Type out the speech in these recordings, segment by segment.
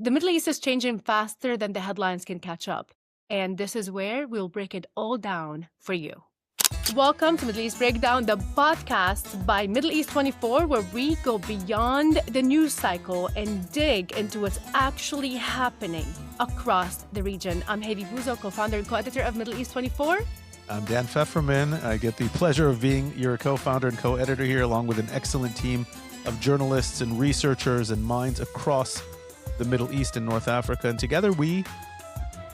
The Middle East is changing faster than the headlines can catch up. And this is where we'll break it all down for you. Welcome to Middle East Breakdown, the podcast by Middle East 24, where we go beyond the news cycle and dig into what's actually happening across the region. I'm Hayvi Bouzo, co-founder and co-editor of Middle East 24. I'm Dan Feferman. I get the pleasure of being your co-founder and co-editor here, along with an excellent team of journalists and researchers and minds across the Middle East and North Africa. And together we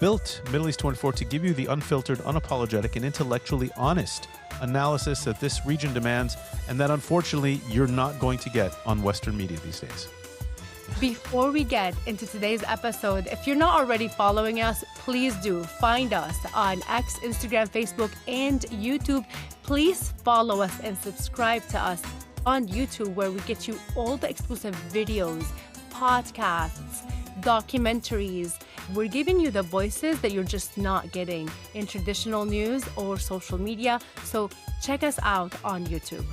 built Middle East 24 to give you the unfiltered, unapologetic, and intellectually honest analysis that this region demands and that unfortunately you're not going to get on Western media these days. Before we get into today's episode, if you're not already following us, please do find us on X, Instagram, Facebook, and YouTube. Please follow us and subscribe to us on YouTube, where we get you all the exclusive videos, podcasts, documentaries. We're giving you the voices that you're just not getting in traditional news or social media. So check us out on YouTube.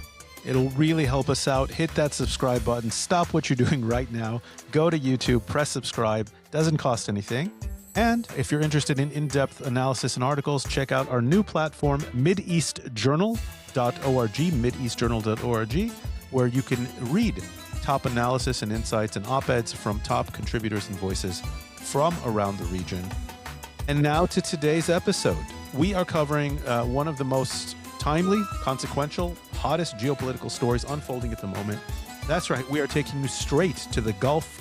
It'll really help us out. Hit that subscribe button. Stop what you're doing right now. Go to YouTube, press subscribe. Doesn't cost anything. And if you're interested in in-depth analysis and articles, check out our new platform, MideastJournal.org, MideastJournal.org, where you can read top analysis and insights and op-eds from top contributors and voices from around the region. And now to today's episode. We are covering one of the most timely, consequential, hottest geopolitical stories unfolding at the moment. That's right, we are taking you straight to the Gulf.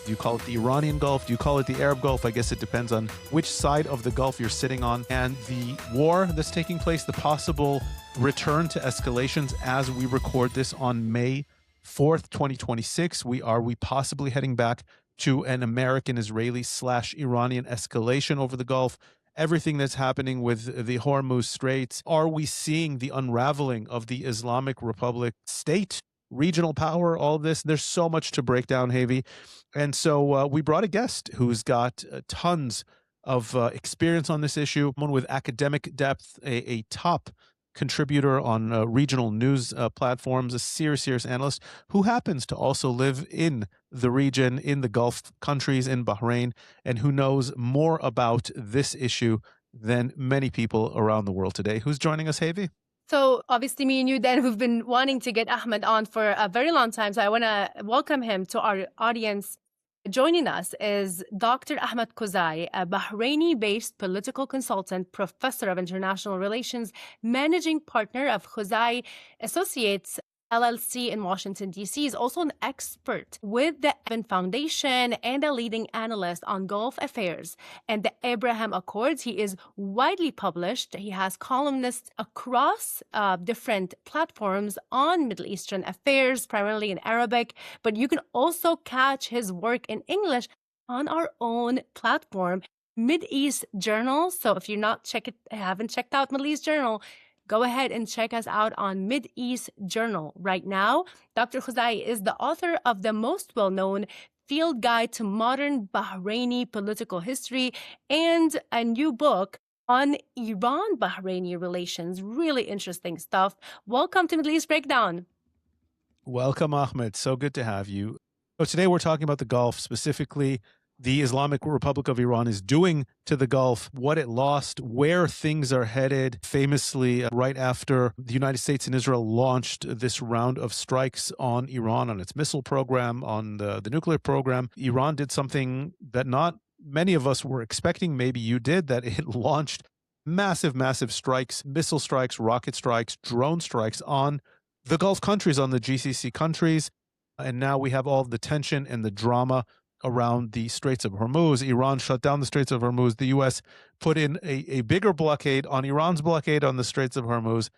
Do you call it the Iranian Gulf? Do you call it the Arab Gulf? I guess it depends on which side of the Gulf you're sitting on. And the war that's taking place, the possible return to escalations as we record this on May 4th, 2026. We possibly heading back to an American-Israeli/Iranian escalation over the Gulf? Everything that's happening with the Hormuz Straits. Are we seeing the unraveling of the Islamic Republic state, regional power, all this? There's so much to break down, Hayvi. And so we brought a guest who's got tons of experience on this issue, one with academic depth, a top contributor on regional news platforms, a serious analyst who happens to also live in the region, in the Gulf countries, in Bahrain, and who knows more about this issue than many people around the world today. Who's joining us, Hayvi? So obviously me and you, Dan, who've been wanting to get Ahmed on for a very long time. So I want to welcome him to our audience. Joining us is Dr. Ahmed Khuzai, a Bahraini-based political consultant, professor of international relations, managing partner of Khuzai Associates LLC in Washington, D.C. He's also an expert with the Evan Foundation and a leading analyst on Gulf affairs and the Abraham Accords. He is widely published. He has columnists across different platforms on Middle Eastern affairs, primarily in Arabic, but you can also catch his work in English on our own platform, Mideast Journal. So if you're not haven't checked out Mideast Journal, go ahead and check us out on Mideast Journal right now. Dr. Khuzai is the author of the most well-known Field Guide to Modern Bahraini Political History and a new book on Iran-Bahraini relations. Really interesting stuff. Welcome to Middle East Breakdown. Welcome, Ahmed. So good to have you. So today we're talking about the Gulf, specifically the Islamic Republic of Iran is doing to the Gulf, what it lost, where things are headed. Famously, right after the United States and Israel launched this round of strikes on Iran, on its missile program, on the nuclear program, Iran did something that not many of us were expecting. Maybe you did, that it launched massive strikes, missile strikes, rocket strikes, drone strikes on the Gulf countries, on the GCC countries. And now we have all the tension and the drama around the Straits of Hormuz. Iran shut down the Straits of Hormuz. The U.S. put in a bigger blockade on Iran's blockade on the Straits of Hormuz.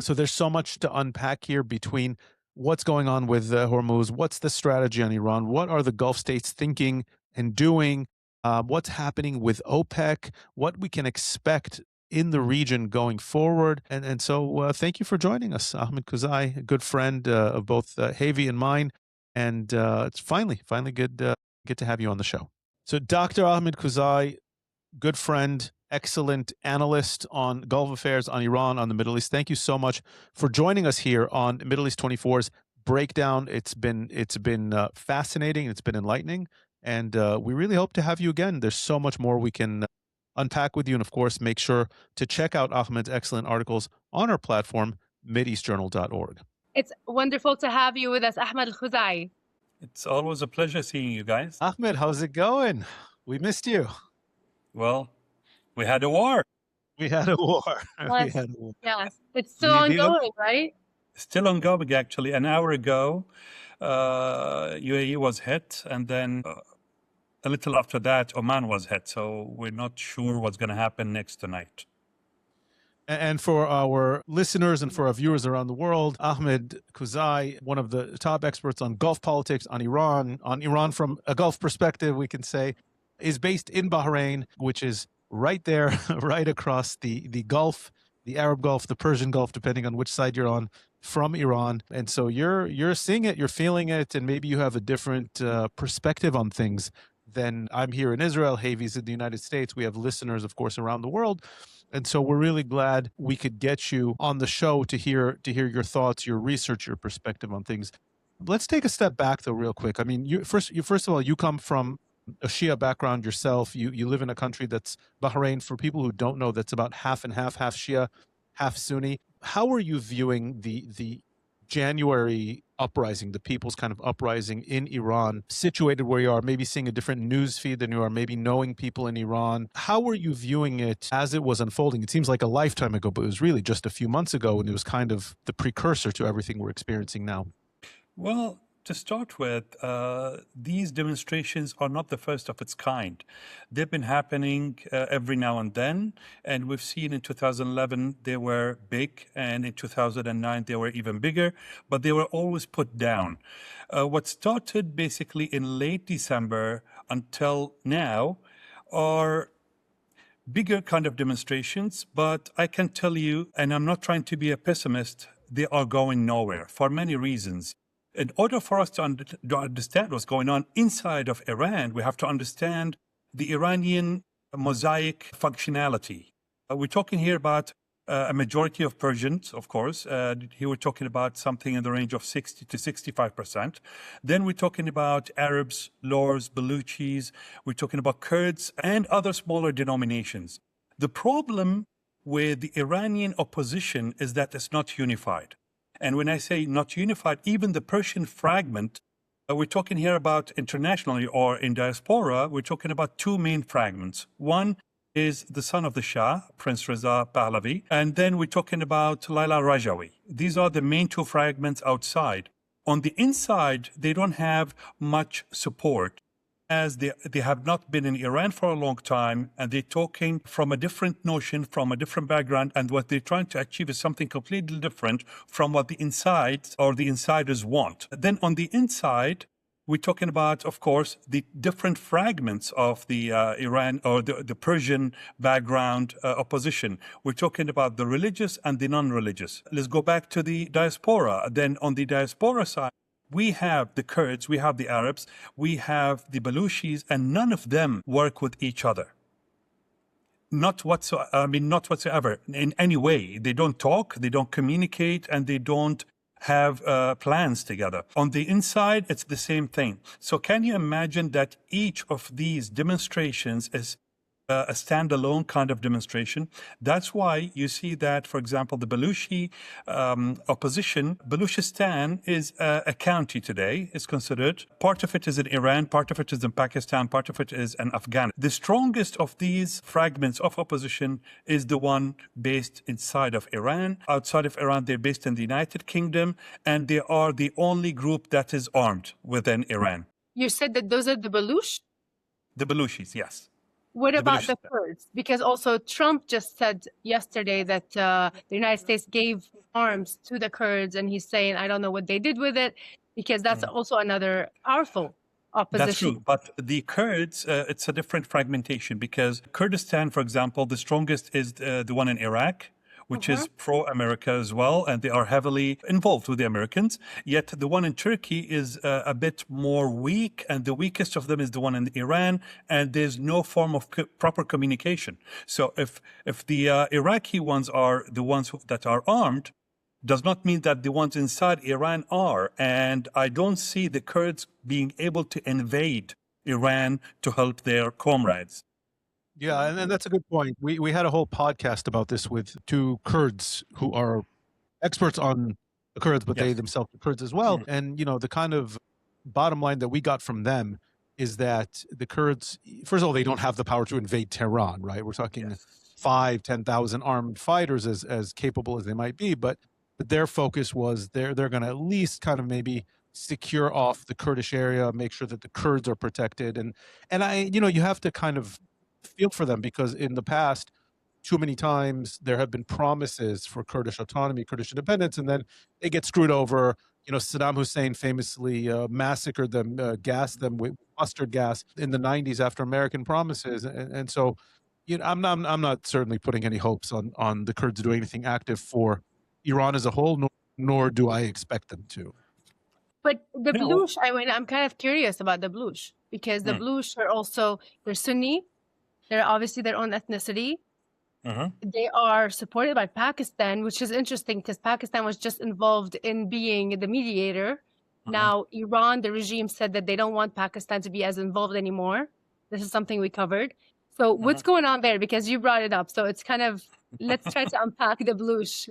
So there's so much to unpack here between what's going on with Hormuz, what's the strategy on Iran, what are the Gulf states thinking and doing, what's happening with OPEC, what we can expect in the region going forward. And so thank you for joining us, Ahmed Khuzai, a good friend of both Hayvi and mine. And it's finally good to have you on the show. So Dr. Ahmed Khuzai, good friend, excellent analyst on Gulf affairs, on Iran, on the Middle East. Thank you so much for joining us here on Middle East 24's Breakdown. It's been fascinating. It's been enlightening. And we really hope to have you again. There's so much more we can unpack with you. And of course, make sure to check out Ahmed's excellent articles on our platform, mideastjournal.org. It's wonderful to have you with us, Ahmed Khuzai. It's always a pleasure seeing you guys. Ahmed, how's it going? We missed you. Well, we had a war. We had a war. We Yes, had a war. yes. It's still ongoing, right? Still ongoing, actually. An hour ago, UAE was hit, and then a little after that, Oman was hit. So we're not sure what's going to happen next tonight. And for our listeners and for our viewers around the world, Ahmed Khuzai, one of the top experts on Gulf politics, on Iran from a Gulf perspective, we can say, is based in Bahrain, which is right there, right across the Gulf, the Arab Gulf, the Persian Gulf, depending on which side you're on, from Iran. And so you're seeing it, you're feeling it, and maybe you have a different perspective on things than I'm here in Israel. Hayvi's in the United States. We have listeners, of course, around the world. And so we're really glad we could get you on the show to hear your thoughts, your research, your perspective on things. Let's take a step back, though, real quick. I mean, first of all, you come from a Shia background yourself. You live in a country that's Bahrain. For people who don't know, that's about half and half Shia, half Sunni. How are you viewing the January uprising, the people's kind of uprising in Iran, situated where you are, maybe seeing a different news feed than you are, maybe knowing people in Iran? How were you viewing it as it was unfolding? It seems like a lifetime ago, but it was really just a few months ago, and it was kind of the precursor to everything we're experiencing now. Well, to start with, these demonstrations are not the first of its kind. They've been happening every now and then, and we've seen in 2011 they were big, and in 2009 they were even bigger, but they were always put down. What started basically in late December until now are bigger kind of demonstrations, but I can tell you, and I'm not trying to be a pessimist, they are going nowhere for many reasons. In order for us to understand what's going on inside of Iran, we have to understand the Iranian mosaic functionality. We're talking here about a majority of Persians, of course. Here we're talking about something in the range of 60 to 65%. Then we're talking about Arabs, Lors, Baluchis. We're talking about Kurds and other smaller denominations. The problem with the Iranian opposition is that it's not unified. And when I say not unified, even the Persian fragment, we're talking here about internationally or in diaspora, we're talking about two main fragments. One is the son of the Shah, Prince Reza Pahlavi, and then we're talking about Laila Rajawi. These are the main two fragments outside. On the inside, they don't have much support, as they have not been in Iran for a long time, and they're talking from a different notion, from a different background, and what they're trying to achieve is something completely different from what the insides or the insiders want. Then on the inside, we're talking about, of course, the different fragments of the Iran or the Persian background opposition. We're talking about the religious and the non-religious. Let's go back to the diaspora. Then on the diaspora side, we have the Kurds, we have the Arabs, we have the Baluchis, and none of them work with each other. Not whatsoever in any way. They don't talk, they don't communicate, and they don't have plans together. On the inside, it's the same thing. So can you imagine that each of these demonstrations is a standalone kind of demonstration? That's why you see that, for example, the Baluchi opposition, Baluchistan is a county today, is considered. Part of it is in Iran, part of it is in Pakistan, part of it is in Afghanistan. The strongest of these fragments of opposition is the one based inside of Iran. Outside of Iran, they're based in the United Kingdom, and they are the only group that is armed within Iran. You said that those are the Baluch? The Baluchis, yes. What about the Kurds? Because also Trump just said yesterday that the United States gave arms to the Kurds, and he's saying, I don't know what they did with it, because that's also another powerful opposition. That's true, but the Kurds, it's a different fragmentation, because Kurdistan, for example, the strongest is the one in Iraq, which is pro-America as well, and they are heavily involved with the Americans. Yet the one in Turkey is a bit more weak, and the weakest of them is the one in Iran, and there's no form of proper communication. So if the Iraqi ones are the ones that are armed, does not mean that the ones inside Iran are. And I don't see the Kurds being able to invade Iran to help their comrades. Yeah, and that's a good point. We had a whole podcast about this with two Kurds who are experts on the Kurds, but they Yes. themselves are Kurds as well. And, the kind of bottom line that we got from them is that the Kurds, first of all, they don't have the power to invade Tehran, right? We're talking Yes. 5,000-10,000 armed fighters, as capable as they might be, but their focus was they're going to at least kind of maybe secure off the Kurdish area, make sure that the Kurds are protected. And you have to kind of feel for them, because in the past, too many times there have been promises for Kurdish autonomy, Kurdish independence, and then they get screwed over. Saddam Hussein famously massacred them, gassed them with mustard gas in the 90s after American promises. And so, I'm not certainly putting any hopes on the Kurds doing anything active for Iran as a whole, nor do I expect them to. But the No. Baluch, I'm kind of curious about the Baluch, because the Baluch are also, they're Sunni. They're obviously their own ethnicity. They are supported by Pakistan, which is interesting because Pakistan was just involved in being the mediator. Now, Iran, the regime said that they don't want Pakistan to be as involved anymore. This is something we covered. So what's going on there? Because you brought it up. So it's kind of, let's try to unpack the Baluch.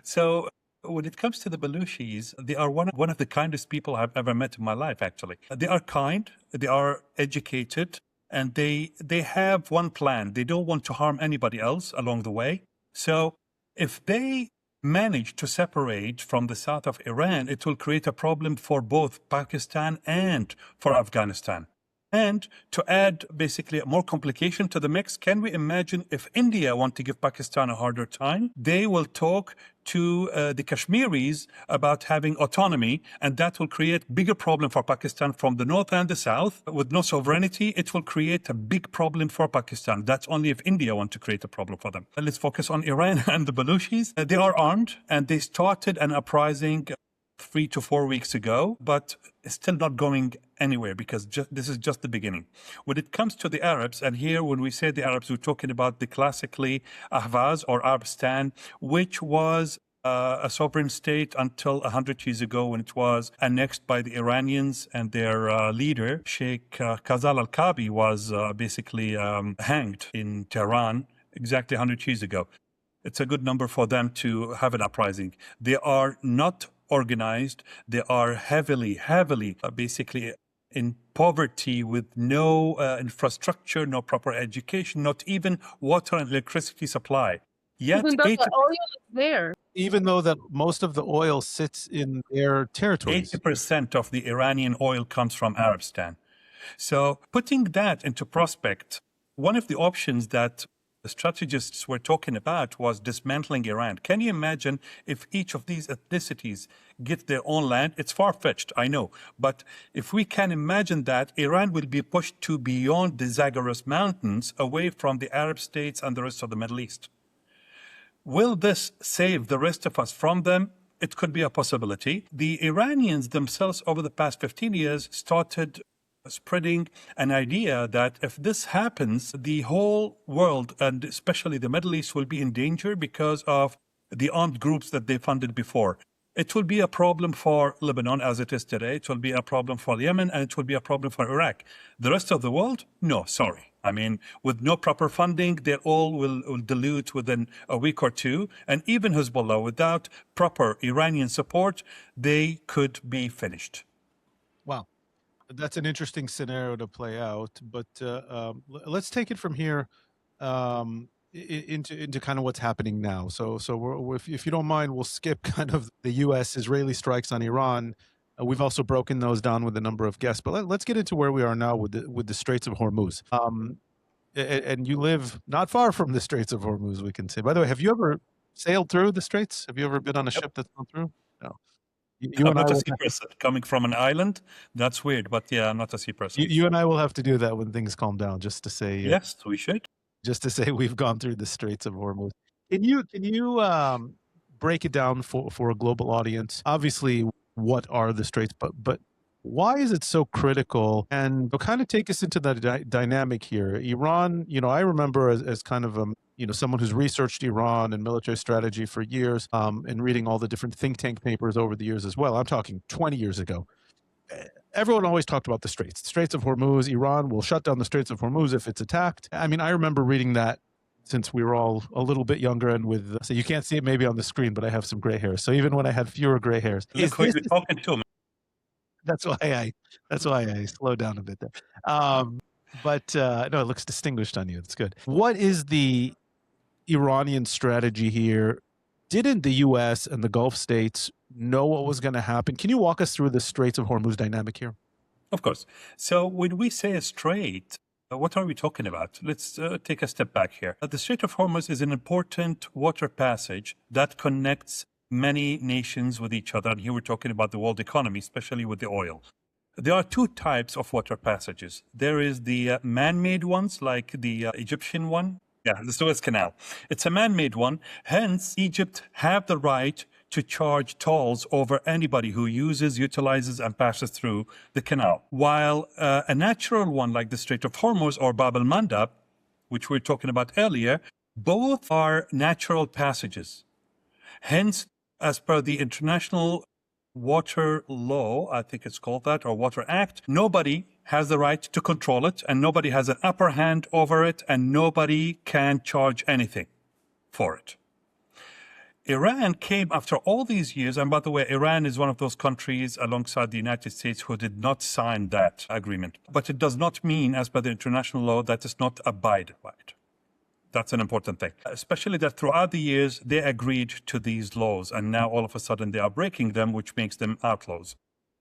So when it comes to the Baluchis, they are one of the kindest people I've ever met in my life, actually. They are kind, they are educated, and they have one plan. They don't want to harm anybody else along the way. So if they manage to separate from the south of Iran, it will create a problem for both Pakistan and for Afghanistan. And to add basically more complication to the mix, can we imagine if India want to give Pakistan a harder time? They will talk to the Kashmiris about having autonomy, and that will create bigger problem for Pakistan from the north and the south. With no sovereignty, it will create a big problem for Pakistan. That's only if India want to create a problem for them. Let's focus on Iran and the Baluchis. They are armed, and they started an uprising 3 to 4 weeks ago, but it's still not going anywhere because this is just the beginning. When it comes to the Arabs, and here when we say the Arabs, we're talking about the classically Ahvaz or Arabistan, which was a sovereign state until 100 years ago when it was annexed by the Iranians, and their leader, Sheikh Khazal al-Kabi, was basically hanged in Tehran exactly 100 years ago. It's a good number for them to have an uprising. They are not organized. They are heavily, basically in poverty with no infrastructure, no proper education, not even water and electricity supply. Yet, Even though the oil is there. Even though that most of the oil sits in their territories. 80% of the Iranian oil comes from Arabistan. So putting that into prospect, one of the options that the strategists were talking about was dismantling Iran. Can you imagine if each of these ethnicities get their own land? It's far-fetched, I know. But if we can imagine that, Iran will be pushed to beyond the Zagros Mountains, away from the Arab states and the rest of the Middle East. Will this save the rest of us from them? It could be a possibility. The Iranians themselves, over the past 15 years, started spreading an idea that if this happens, the whole world, and especially the Middle East, will be in danger because of the armed groups that they funded before. It will be a problem for Lebanon as it is today. It will be a problem for Yemen, and it will be a problem for Iraq. The rest of the world? No, sorry. I mean, with no proper funding, they all will dilute within a week or two. And even Hezbollah, without proper Iranian support, they could be finished. Wow. That's an interesting scenario to play out, but let's take it from here into kind of what's happening now. So if you don't mind, we'll skip kind of the U.S.-Israeli strikes on Iran. We've also broken those down with a number of guests, but let's get into where we are now with the Straits of Hormuz. And you live not far from the Straits of Hormuz, we can say. By the way, have you ever sailed through the Straits? Have you ever been on a ship that's gone through? No. I'm not a sea person. Coming from an island, that's weird, but yeah, I'm not a sea person. You and I will have to do that when things calm down, just to say. Yes, we should. Just to say we've gone through the Straits of Hormuz. Can you break it down for a global audience? Obviously, what are the Straits, but why is it so critical? And kind of take us into the dynamic here. Iran, I remember as kind of someone who's researched Iran and military strategy for years, and reading all the different think tank papers over the years as well. I'm talking 20 years ago. everyone always talked about the Straits of Hormuz. Iran will shut down the Straits of Hormuz if it's attacked. I mean, I remember reading that since we were all a little bit younger, and so you can't see it maybe on the screen, but I have some gray hairs. So even when I had fewer gray hairs, Look who you're talking to, man. that's why I slowed down a bit there. But no, it looks distinguished on you. It's good. What is the Iranian strategy here? Didn't the U.S. and the Gulf states know what was going to happen? Can you walk us through the Straits of Hormuz dynamic here? Of course. So when we say a strait, what are we talking about? Let's take a step back here. The Strait of Hormuz is an important water passage that connects many nations with each other. And here we're talking about the world economy, especially with the oil. There are two types of water passages. There is the man-made ones, like the Egyptian one. Yeah, the Suez Canal. It's a man-made one. Hence, Egypt have the right to charge tolls over anybody who utilizes, and passes through the canal. While a natural one like the Strait of Hormuz or Bab el-Mandab, which we were talking about earlier, both are natural passages. Hence, as per the International Water Law, I think it's called that, or Water Act, nobody has the right to control it, and nobody has an upper hand over it, and nobody can charge anything for it. Iran came after all these years, and by the way, Iran is one of those countries alongside the United States who did not sign that agreement. But it does not mean, as per the international law, that it's not abided by it. That's an important thing, especially that throughout the years, they agreed to these laws, and now all of a sudden they are breaking them, which makes them outlaws.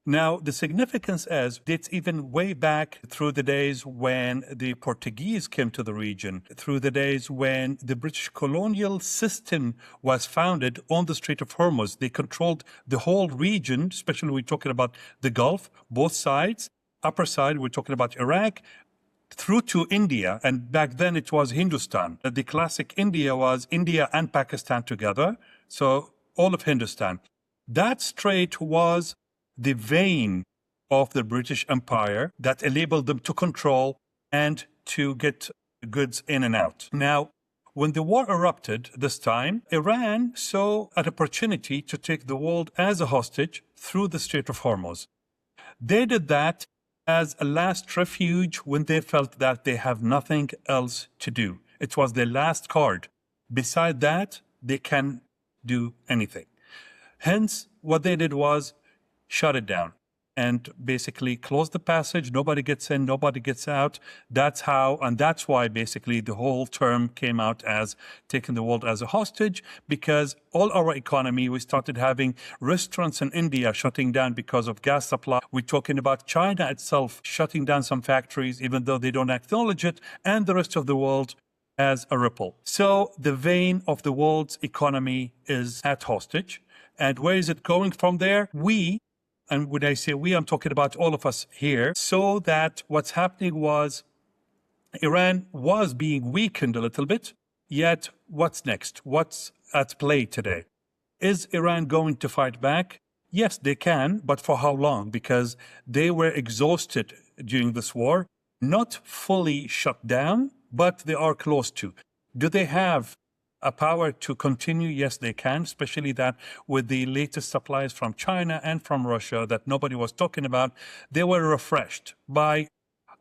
Now, the significance dates even way back through the days when the Portuguese came to the region, through the days when the British colonial system was founded on the Strait of Hormuz. They controlled the whole region, especially we're talking about the Gulf, both sides. Upper side, we're talking about Iraq, through to India, and back then it was Hindustan. The classic India was India and Pakistan together, so all of Hindustan. That strait was the vein of the British Empire that enabled them to control and to get goods in and out. Now, when the war erupted this time, Iran saw an opportunity to take the world as a hostage through the Strait of Hormuz. They did that as a last refuge when they felt that they have nothing else to do. It was their last card. Beside that, they can't do anything. Hence, what they did was shut it down and basically close the passage. Nobody gets in, nobody gets out. That's how, and that's why basically the whole term came out as taking the world as a hostage, because all our economy, we started having restaurants in India shutting down because of gas supply. We're talking about China itself shutting down some factories, even though they don't acknowledge it, and the rest of the world as a ripple. So the vein of the world's economy is at hostage. And where is it going from there? And when I say we, I'm talking about all of us here, so that what's happening was Iran was being weakened a little bit, yet what's next? What's at play today? Is Iran going to fight back? Yes, they can, but for how long? Because they were exhausted during this war, not fully shut down, but they are close to. Do they have a power to continue? Yes, they can, especially that with the latest supplies from China and from Russia that nobody was talking about, they were refreshed by,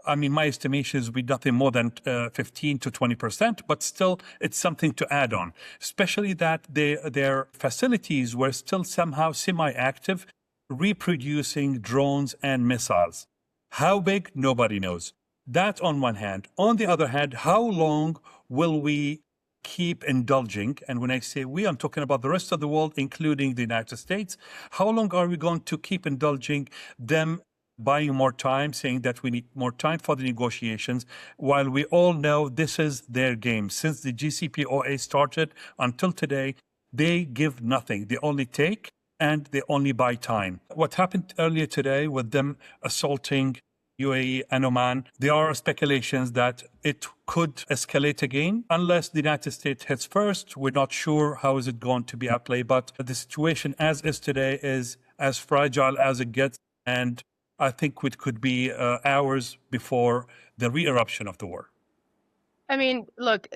my estimation is be nothing more than 15 to 20%, but still it's something to add on, especially that their facilities were still somehow semi-active, reproducing drones and missiles. How big? Nobody knows. That on one hand. On the other hand, how long will we keep indulging? And when I say we, I'm talking about the rest of the world, including the United States. How long are we going to keep indulging them, buying more time, saying that we need more time for the negotiations, while we all know this is their game? Since the GCPOA started until today, they give nothing. They only take and they only buy time. What happened earlier today with them assaulting UAE and Oman, there are speculations that it could escalate again unless the United States hits first. We're not sure how is it going to be outplayed, but the situation as is today is as fragile as it gets, and I think it could be hours before the re-eruption of the war. I mean, look,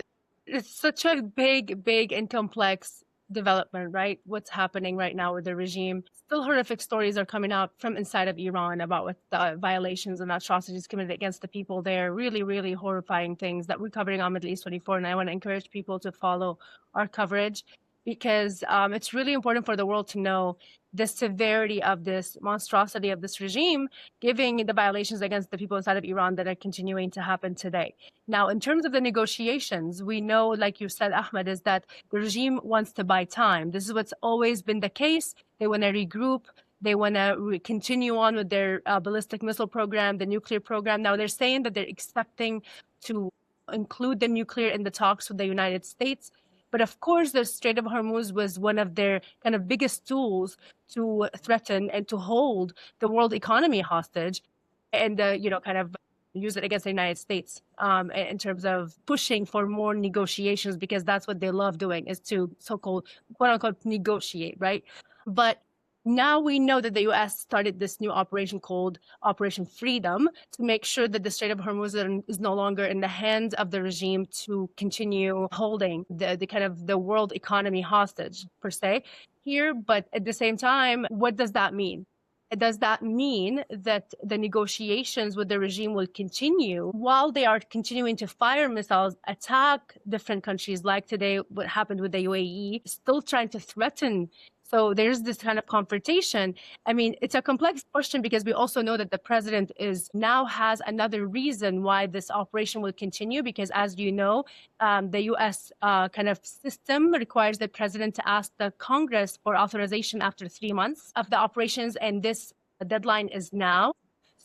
it's such a big and complex development, right? What's happening right now with the regime. Still horrific stories are coming out from inside of Iran about what the violations and atrocities committed against the people there. Really, really horrifying things that we're covering on Middle East 24. And I want to encourage people to follow our coverage because it's really important for the world to know the severity of this monstrosity of this regime, giving the violations against the people inside of Iran that are continuing to happen today. Now, in terms of the negotiations, we know, like you said, Ahmed, is that the regime wants to buy time. This is what's always been the case. They want to regroup. They want to continue on with their ballistic missile program, the nuclear program. Now, they're saying that they're expecting to include the nuclear in the talks with the United States. But of course, the Strait of Hormuz was one of their kind of biggest tools to threaten and to hold the world economy hostage and, kind of use it against the United States in terms of pushing for more negotiations, because that's what they love doing, is to so-called, quote unquote, negotiate, right? But now we know that the U.S. started this new operation called Operation Freedom to make sure that the Strait of Hormuz is no longer in the hands of the regime to continue holding the kind of the world economy hostage, per se, here. But at the same time, what does that mean? Does that mean that the negotiations with the regime will continue while they are continuing to fire missiles, attack different countries, like today, what happened with the UAE, still trying to threaten? So there's this kind of confrontation. I mean, it's a complex question because we also know that the president now has another reason why this operation will continue, because as you know, the U.S. Kind of system requires the president to ask the Congress for authorization after 3 months of the operations, and this deadline is now.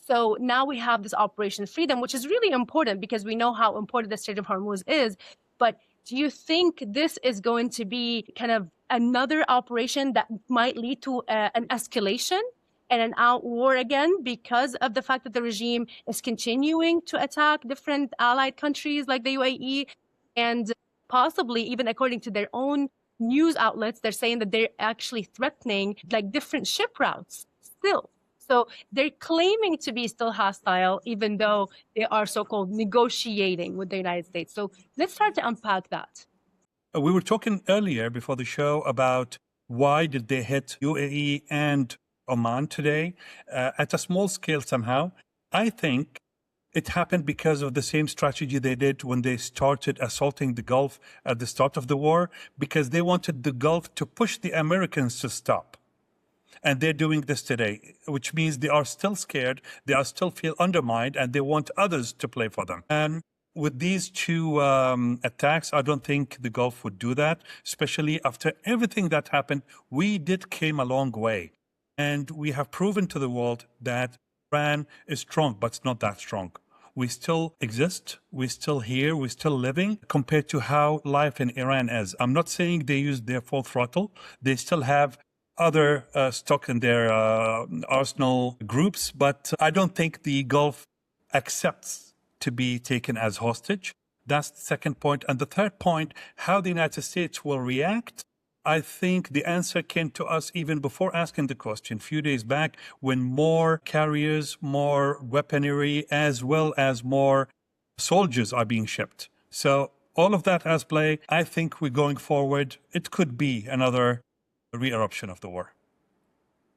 So now we have this Operation Freedom, which is really important because we know how important the Strait of Hormuz is. But do you think this is going to be kind of another operation that might lead to an escalation and an out war again because of the fact that the regime is continuing to attack different allied countries like the UAE, and possibly even according to their own news outlets, they're saying that they're actually threatening like different ship routes still. So they're claiming to be still hostile, even though they are so-called negotiating with the United States. So let's try to unpack that. We were talking earlier before the show about why did they hit UAE and Oman today at a small scale somehow. I think it happened because of the same strategy they did when they started assaulting the Gulf at the start of the war, because they wanted the Gulf to push the Americans to stop. And they're doing this today, which means they are still scared, they are still feel undermined, and they want others to play for them. And with these two attacks, I don't think the Gulf would do that, especially after everything that happened. We did came a long way. And we have proven to the world that Iran is strong, but it's not that strong. We still exist, we're still here, we're still living compared to how life in Iran is. I'm not saying they use their full throttle. They still have other stock in their arsenal groups, but I don't think the Gulf accepts to be taken as hostage. That's the second point. And the third point, how the United States will react. I think the answer came to us even before asking the question, a few days back, when more carriers, more weaponry, as well as more soldiers are being shipped. So all of that has play. I think we're going forward. It could be another re-eruption of the war.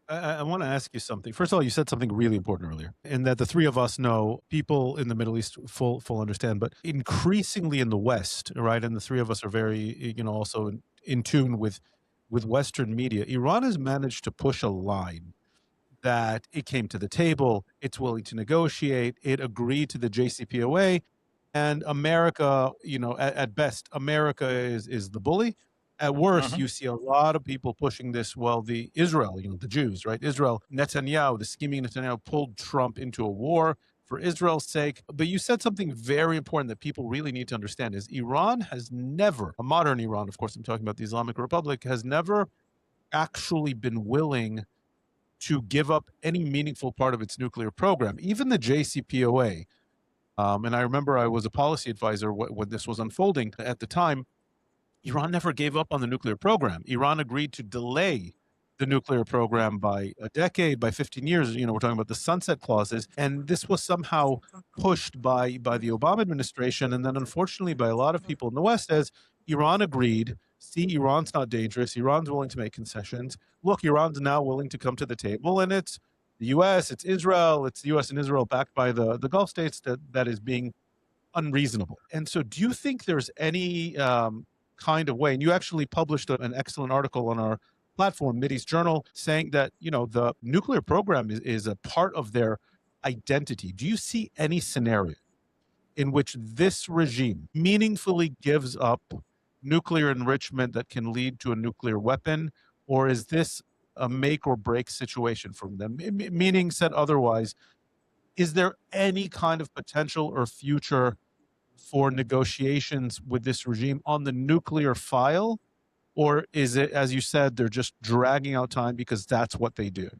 I want to ask you something. First of all, you said something really important earlier, and that the three of us know, people in the Middle East full understand, but increasingly in the West, right? And the three of us are very, also in tune with Western media. Iran has managed to push a line that it came to the table, it's willing to negotiate, it agreed to the JCPOA, and America, at best, America is the bully. At worst, you see a lot of people pushing this. Well, the Israel, the Jews, right? Israel, Netanyahu, the scheming Netanyahu pulled Trump into a war for Israel's sake. But you said something very important that people really need to understand is Iran has never, a modern Iran, of course, I'm talking about the Islamic Republic, has never actually been willing to give up any meaningful part of its nuclear program, even the JCPOA. And I remember I was a policy advisor when this was unfolding at the time. Iran never gave up on the nuclear program. Iran agreed to delay the nuclear program by a decade, by 15 years. We're talking about the sunset clauses. And this was somehow pushed by the Obama administration. And then unfortunately by a lot of people in the West as Iran agreed see, Iran's not dangerous. Iran's willing to make concessions. Look, Iran's now willing to come to the table, and it's the U.S., it's Israel, it's the U.S. and Israel backed by the Gulf states that is being unreasonable. And so do you think there's any kind of way, and you actually published an excellent article on our platform, Mideast Journal, saying that, the nuclear program is a part of their identity. Do you see any scenario in which this regime meaningfully gives up nuclear enrichment that can lead to a nuclear weapon, or is this a make or break situation from them? Meaning, said otherwise, is there any kind of potential or future for negotiations with this regime on the nuclear file? Or is it, as you said, they're just dragging out time because that's what they do?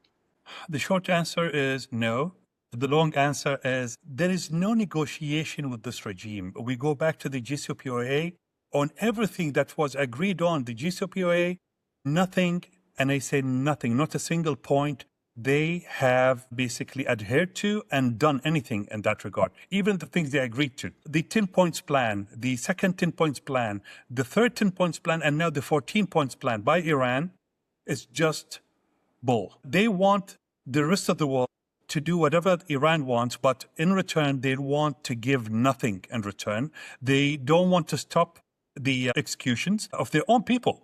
The short answer is no. The long answer is there is no negotiation with this regime. We go back to the JCPOA. On everything that was agreed on, the JCPOA, nothing, and I say nothing, not a single point they have basically adhered to and done anything in that regard, even the things they agreed to. The 10 points plan, the second 10 points plan, the third 10 points plan, and now the 14 points plan by Iran is just bull. They want the rest of the world to do whatever Iran wants, but in return, they want to give nothing in return. They don't want to stop the executions of their own people.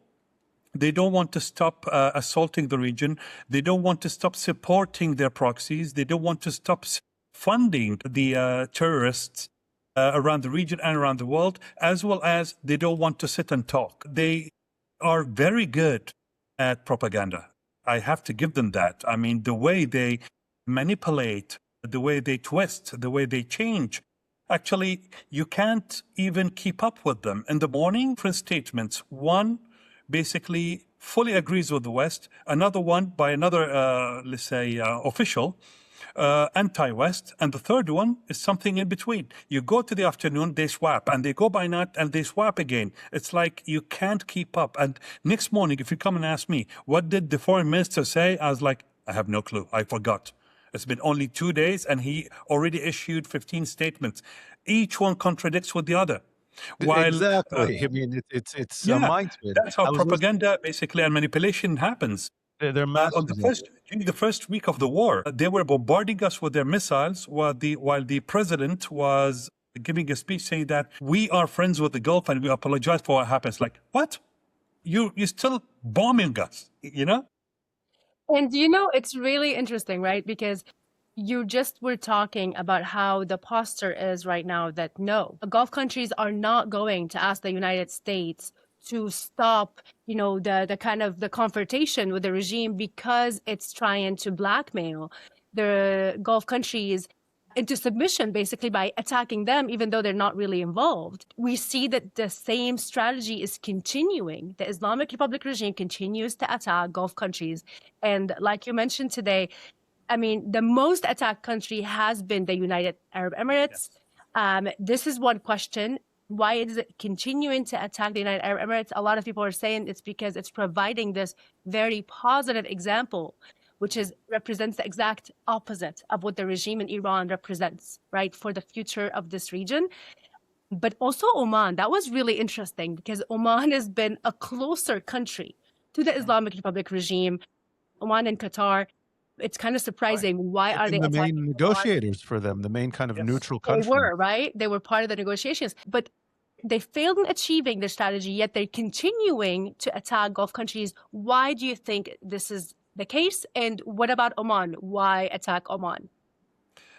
They don't want to stop assaulting the region. They don't want to stop supporting their proxies. They don't want to stop funding the terrorists around the region and around the world, as well as they don't want to sit and talk. They are very good at propaganda. I have to give them that. I mean, the way they manipulate, the way they twist, the way they change, actually, you can't even keep up with them. In the morning, different statements. One basically fully agrees with the West. Another one by another, let's say, official, anti-West. And the third one is something in between. You go to the afternoon, they swap. And they go by night and they swap again. It's like you can't keep up. And next morning, if you come and ask me, what did the foreign minister say? I was like, I have no clue. I forgot. It's been only 2 days and he already issued 15 statements. Each one contradicts with the other. While, exactly. I mean, it's a mindset. That's how propaganda basically and manipulation happens. They're massive. During the first week of the war, they were bombarding us with their missiles while the president was giving a speech saying that we are friends with the Gulf and we apologize for what happens. Like, what? You're still bombing us, you know? And it's really interesting, right? Because you just were talking about how the posture is right now that no, Gulf countries are not going to ask the United States to stop, the kind of the confrontation with the regime because it's trying to blackmail the Gulf countries into submission, basically by attacking them, even though they're not really involved. We see that the same strategy is continuing. The Islamic Republic regime continues to attack Gulf countries. And like you mentioned today, I mean, the most attacked country has been the United Arab Emirates. Yes. This is one question. Why is it continuing to attack the United Arab Emirates? A lot of people are saying it's because it's providing this very positive example, which represents the exact opposite of what the regime in Iran represents, right, for the future of this region. But also Oman, that was really interesting because Oman has been a closer country to the Islamic Republic regime. Oman and Qatar, it's kind of surprising. Why are they the main negotiators for them, the main kind of neutral country? They were, right? They were part of the negotiations. But they failed in achieving their strategy, yet they're continuing to attack Gulf countries. Why do you think this is the case? And what about Oman? Why attack Oman?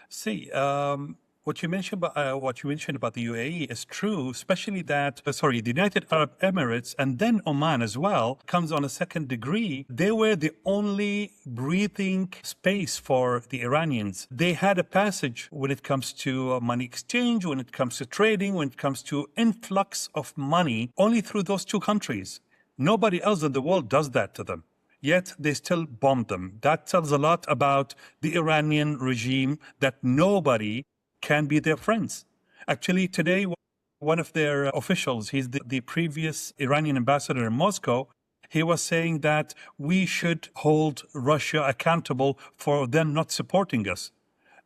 See, what you mentioned about the UAE is true, especially that, the United Arab Emirates and then Oman as well comes on a second degree. They were the only breathing space for the Iranians. They had a passage when it comes to money exchange, when it comes to trading, when it comes to influx of money, only through those two countries. Nobody else in the world does that to them. Yet they still bomb them. That tells a lot about the Iranian regime, that nobody can be their friends. Actually, today, one of their officials, he's the previous Iranian ambassador in Moscow, he was saying that we should hold Russia accountable for them not supporting us.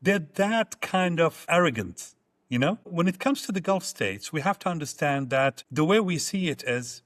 They're that kind of arrogant, When it comes to the Gulf states, we have to understand that the way we see it is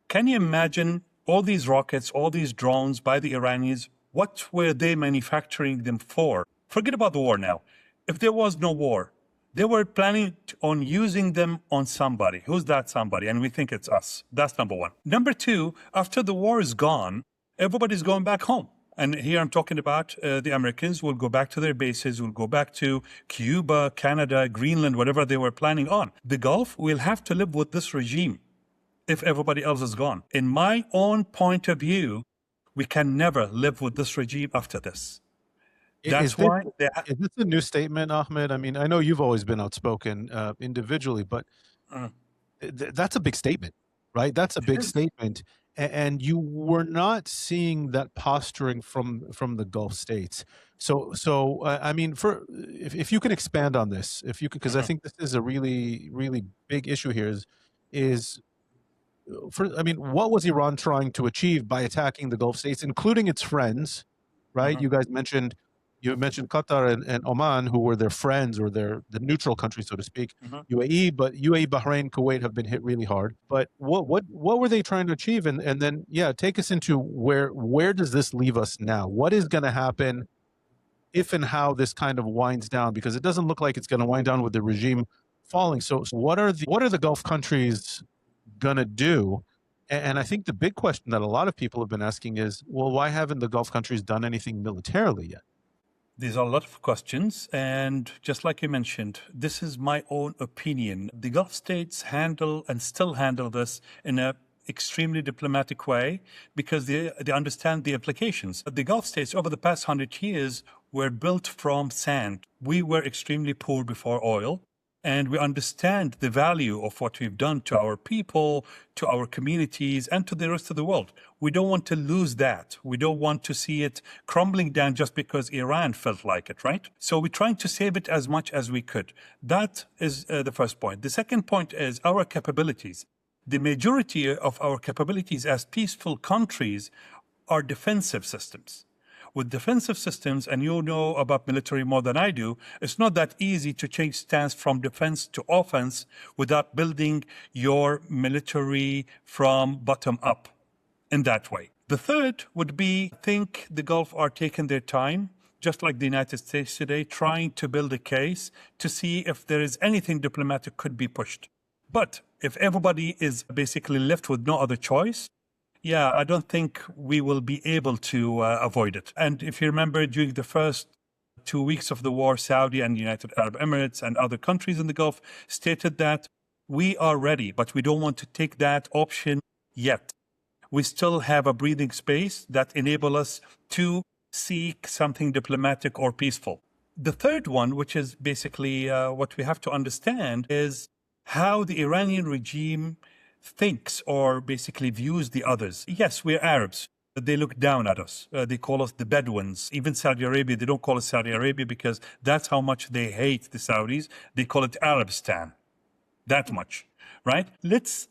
Can you imagine all these rockets, all these drones by the Iranians? What were they manufacturing them for? Forget about the war now. If there was no war, they were planning on using them on somebody. Who's that somebody? And we think it's us. That's number one. Number two, after the war is gone, everybody's going back home. And here I'm talking about the Americans will go back to their bases, will go back to Cuba, Canada, Greenland, whatever they were planning on. The Gulf will have to live with this regime if everybody else is gone. In my own point of view, we can never live with this regime after this. That's why. Is this a new statement, Ahmed? I mean, I know you've always been outspoken individually, but that's a big statement, right? That's a big statement. And you were not seeing that posturing from the Gulf states. So I mean, if you can expand on this, if you could, because I think this is a really, really big issue here. I mean, what was Iran trying to achieve by attacking the Gulf states, including its friends, right? You guys mentioned Qatar and Oman, who were their friends or the neutral countries, so to speak. UAE, but UAE, Bahrain, Kuwait have been hit really hard. But what were they trying to achieve? And then take us into where does this leave us now? What is going to happen if and how this kind of winds down? Because it doesn't look like it's going to wind down with the regime falling. So what are the Gulf countries going to do? And I think the big question that a lot of people have been asking is, well, why haven't the Gulf countries done anything militarily yet? These are a lot of questions, and just like you mentioned, this is my own opinion. The Gulf states handle and still handle this in an extremely diplomatic way because they understand the implications. The Gulf states over the past 100 years were built from sand. We were extremely poor before oil. And we understand the value of what we've done to our people, to our communities, and to the rest of the world. We don't want to lose that. We don't want to see it crumbling down just because Iran felt like it, right? So we're trying to save it as much as we could. That is the first point. The second point is our capabilities. The majority of our capabilities as peaceful countries are defensive systems. With defensive systems, and you know about military more than I do, it's not that easy to change stance from defense to offense without building your military from bottom up in that way. The third would be, I think the Gulf are taking their time, just like the United States today, trying to build a case to see if there is anything diplomatic could be pushed. But if everybody is basically left with no other choice, I don't think we will be able to avoid it. And if you remember, during the first 2 weeks of the war, Saudi and United Arab Emirates and other countries in the Gulf stated that we are ready, but we don't want to take that option yet. We still have a breathing space that enable us to seek something diplomatic or peaceful. The third one, which is basically what we have to understand, is how the Iranian regime thinks or basically views the others. Yes, we're Arabs. They look down at us. They call us the Bedouins. Even Saudi Arabia, they don't call us Saudi Arabia because that's how much they hate the Saudis. They call it Arabstan. That much, right? Let's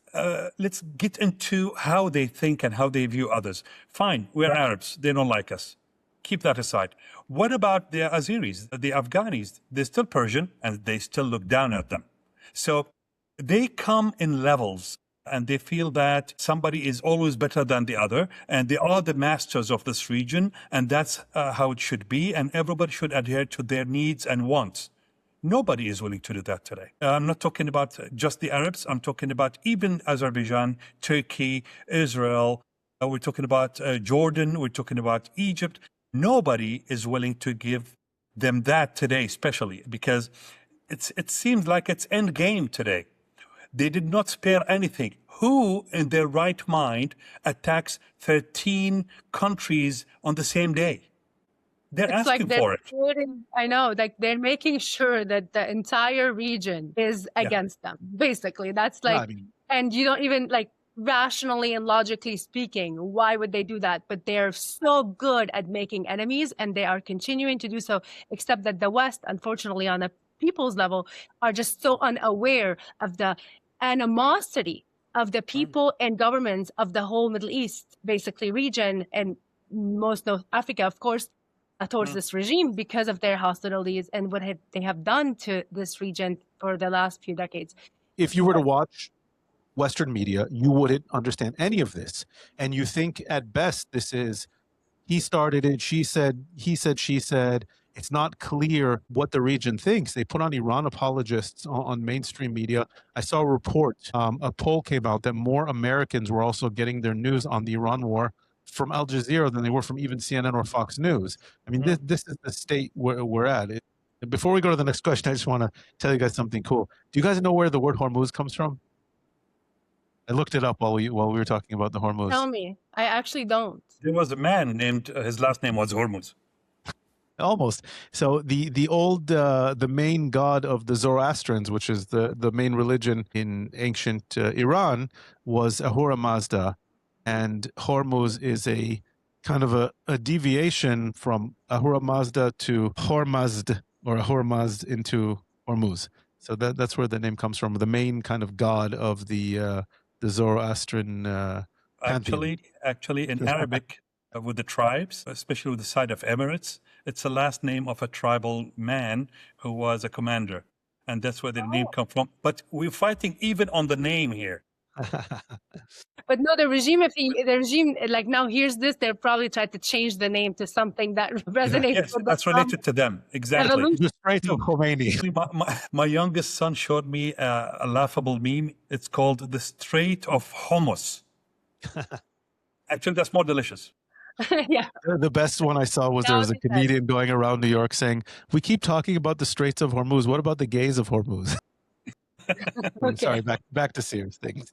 get into how they think and how they view others. Fine, we're Arabs. They don't like us. Keep that aside. What about the Azeris, the Afghanis? They're still Persian and they still look down at them. So they come in levels. And they feel that somebody is always better than the other, and they are the masters of this region, and that's how it should be, and everybody should adhere to their needs and wants. Nobody is willing to do that today. I'm not talking about just the Arabs. I'm talking about even Azerbaijan, Turkey, Israel. We're talking about Jordan. We're talking about Egypt. Nobody is willing to give them that today, especially because it seems like it's end game today. They did not spare anything. Who in their right mind attacks 13 countries on the same day? They're asking for it. I know, like they're making sure that the entire region is against them. Basically, that's like, and you don't even like rationally and logically speaking, why would they do that? But they're so good at making enemies and they are continuing to do so, except that the West, unfortunately, on a people's level, are just so unaware of the animosity of the people and governments of the whole Middle East, basically region, and most North Africa, of course, towards this regime because of their hostilities and what they have done to this region for the last few decades. If you were to watch Western media, you wouldn't understand any of this. And you think at best this is, he started it, she said, he said, she said. It's not clear what the region thinks. They put on Iran apologists on mainstream media. I saw a report, a poll came out that more Americans were also getting their news on the Iran war from Al Jazeera than they were from even CNN or Fox News. I mean, this is the state where we're at. Before we go to the next question, I just want to tell you guys something cool. Do you guys know where the word Hormuz comes from? I looked it up while we were talking about the Hormuz. Tell me. I actually don't. There was a man named, his last name was Hormuz. Almost. So the old the main god of the Zoroastrians, which is the main religion in ancient Iran, was Ahura Mazda, and Hormuz is a kind of a deviation from Ahura Mazda to Hormazd, or Ahura Mazd into Hormuz. So that's where the name comes from. The main kind of god of the Zoroastrian pantheon. Actually, in Arabic, with the tribes, especially with the side of Emirates, it's the last name of a tribal man who was a commander. And that's where the name comes from. But we're fighting even on the name here. But no, the regime, like now here's this, they'll probably try to change the name to something that resonates Yes, with that's related to them. Exactly. Evolution. The Strait of Khomeini. My youngest son showed me a laughable meme. It's called the Strait of Hormuz. Actually, that's more delicious. Yeah. The best one I saw was there was a comedian going around New York saying, "We keep talking about the Straits of Hormuz. What about the gays of Hormuz?" Okay. Sorry, back to serious things.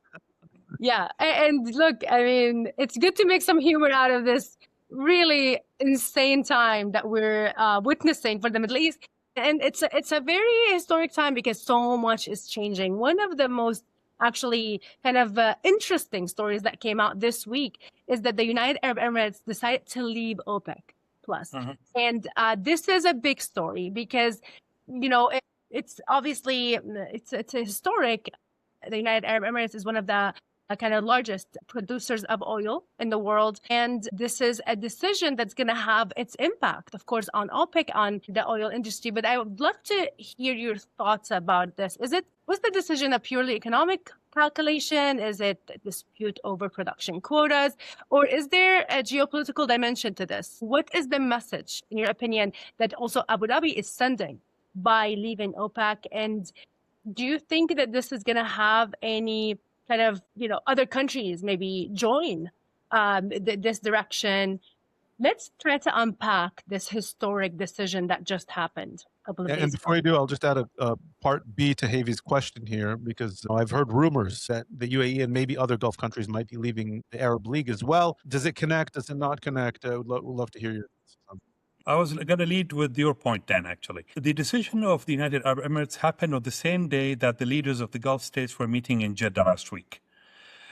Yeah, and look, I mean, it's good to make some humor out of this really insane time that we're witnessing for the Middle East. And it's a very historic time because so much is changing. One of the most actually kind of interesting stories that came out this week is that the United Arab Emirates decided to leave OPEC plus. And this is a big story because, you know, it's obviously, it's historic. The United Arab Emirates is one of the kind of largest producers of oil in the world. And this is a decision that's going to have its impact, of course, on OPEC, on the oil industry. But I would love to hear your thoughts about this. Was the decision a purely economic calculation? Is it a dispute over production quotas? Or is there a geopolitical dimension to this? What is the message, in your opinion, that also Abu Dhabi is sending by leaving OPEC? And do you think that this is going to have any kind of, you know, other countries maybe join this direction? Let's try to unpack this historic decision that just happened a couple of days And before you do, I'll just add a part B to Hayvi's question here, because I've heard rumors that the UAE and maybe other Gulf countries might be leaving the Arab League as well. Does it connect? Does it not connect? I would love to hear your thoughts. I was going to lead with your point, Dan, actually. The decision of the United Arab Emirates happened on the same day that the leaders of the Gulf states were meeting in Jeddah last week.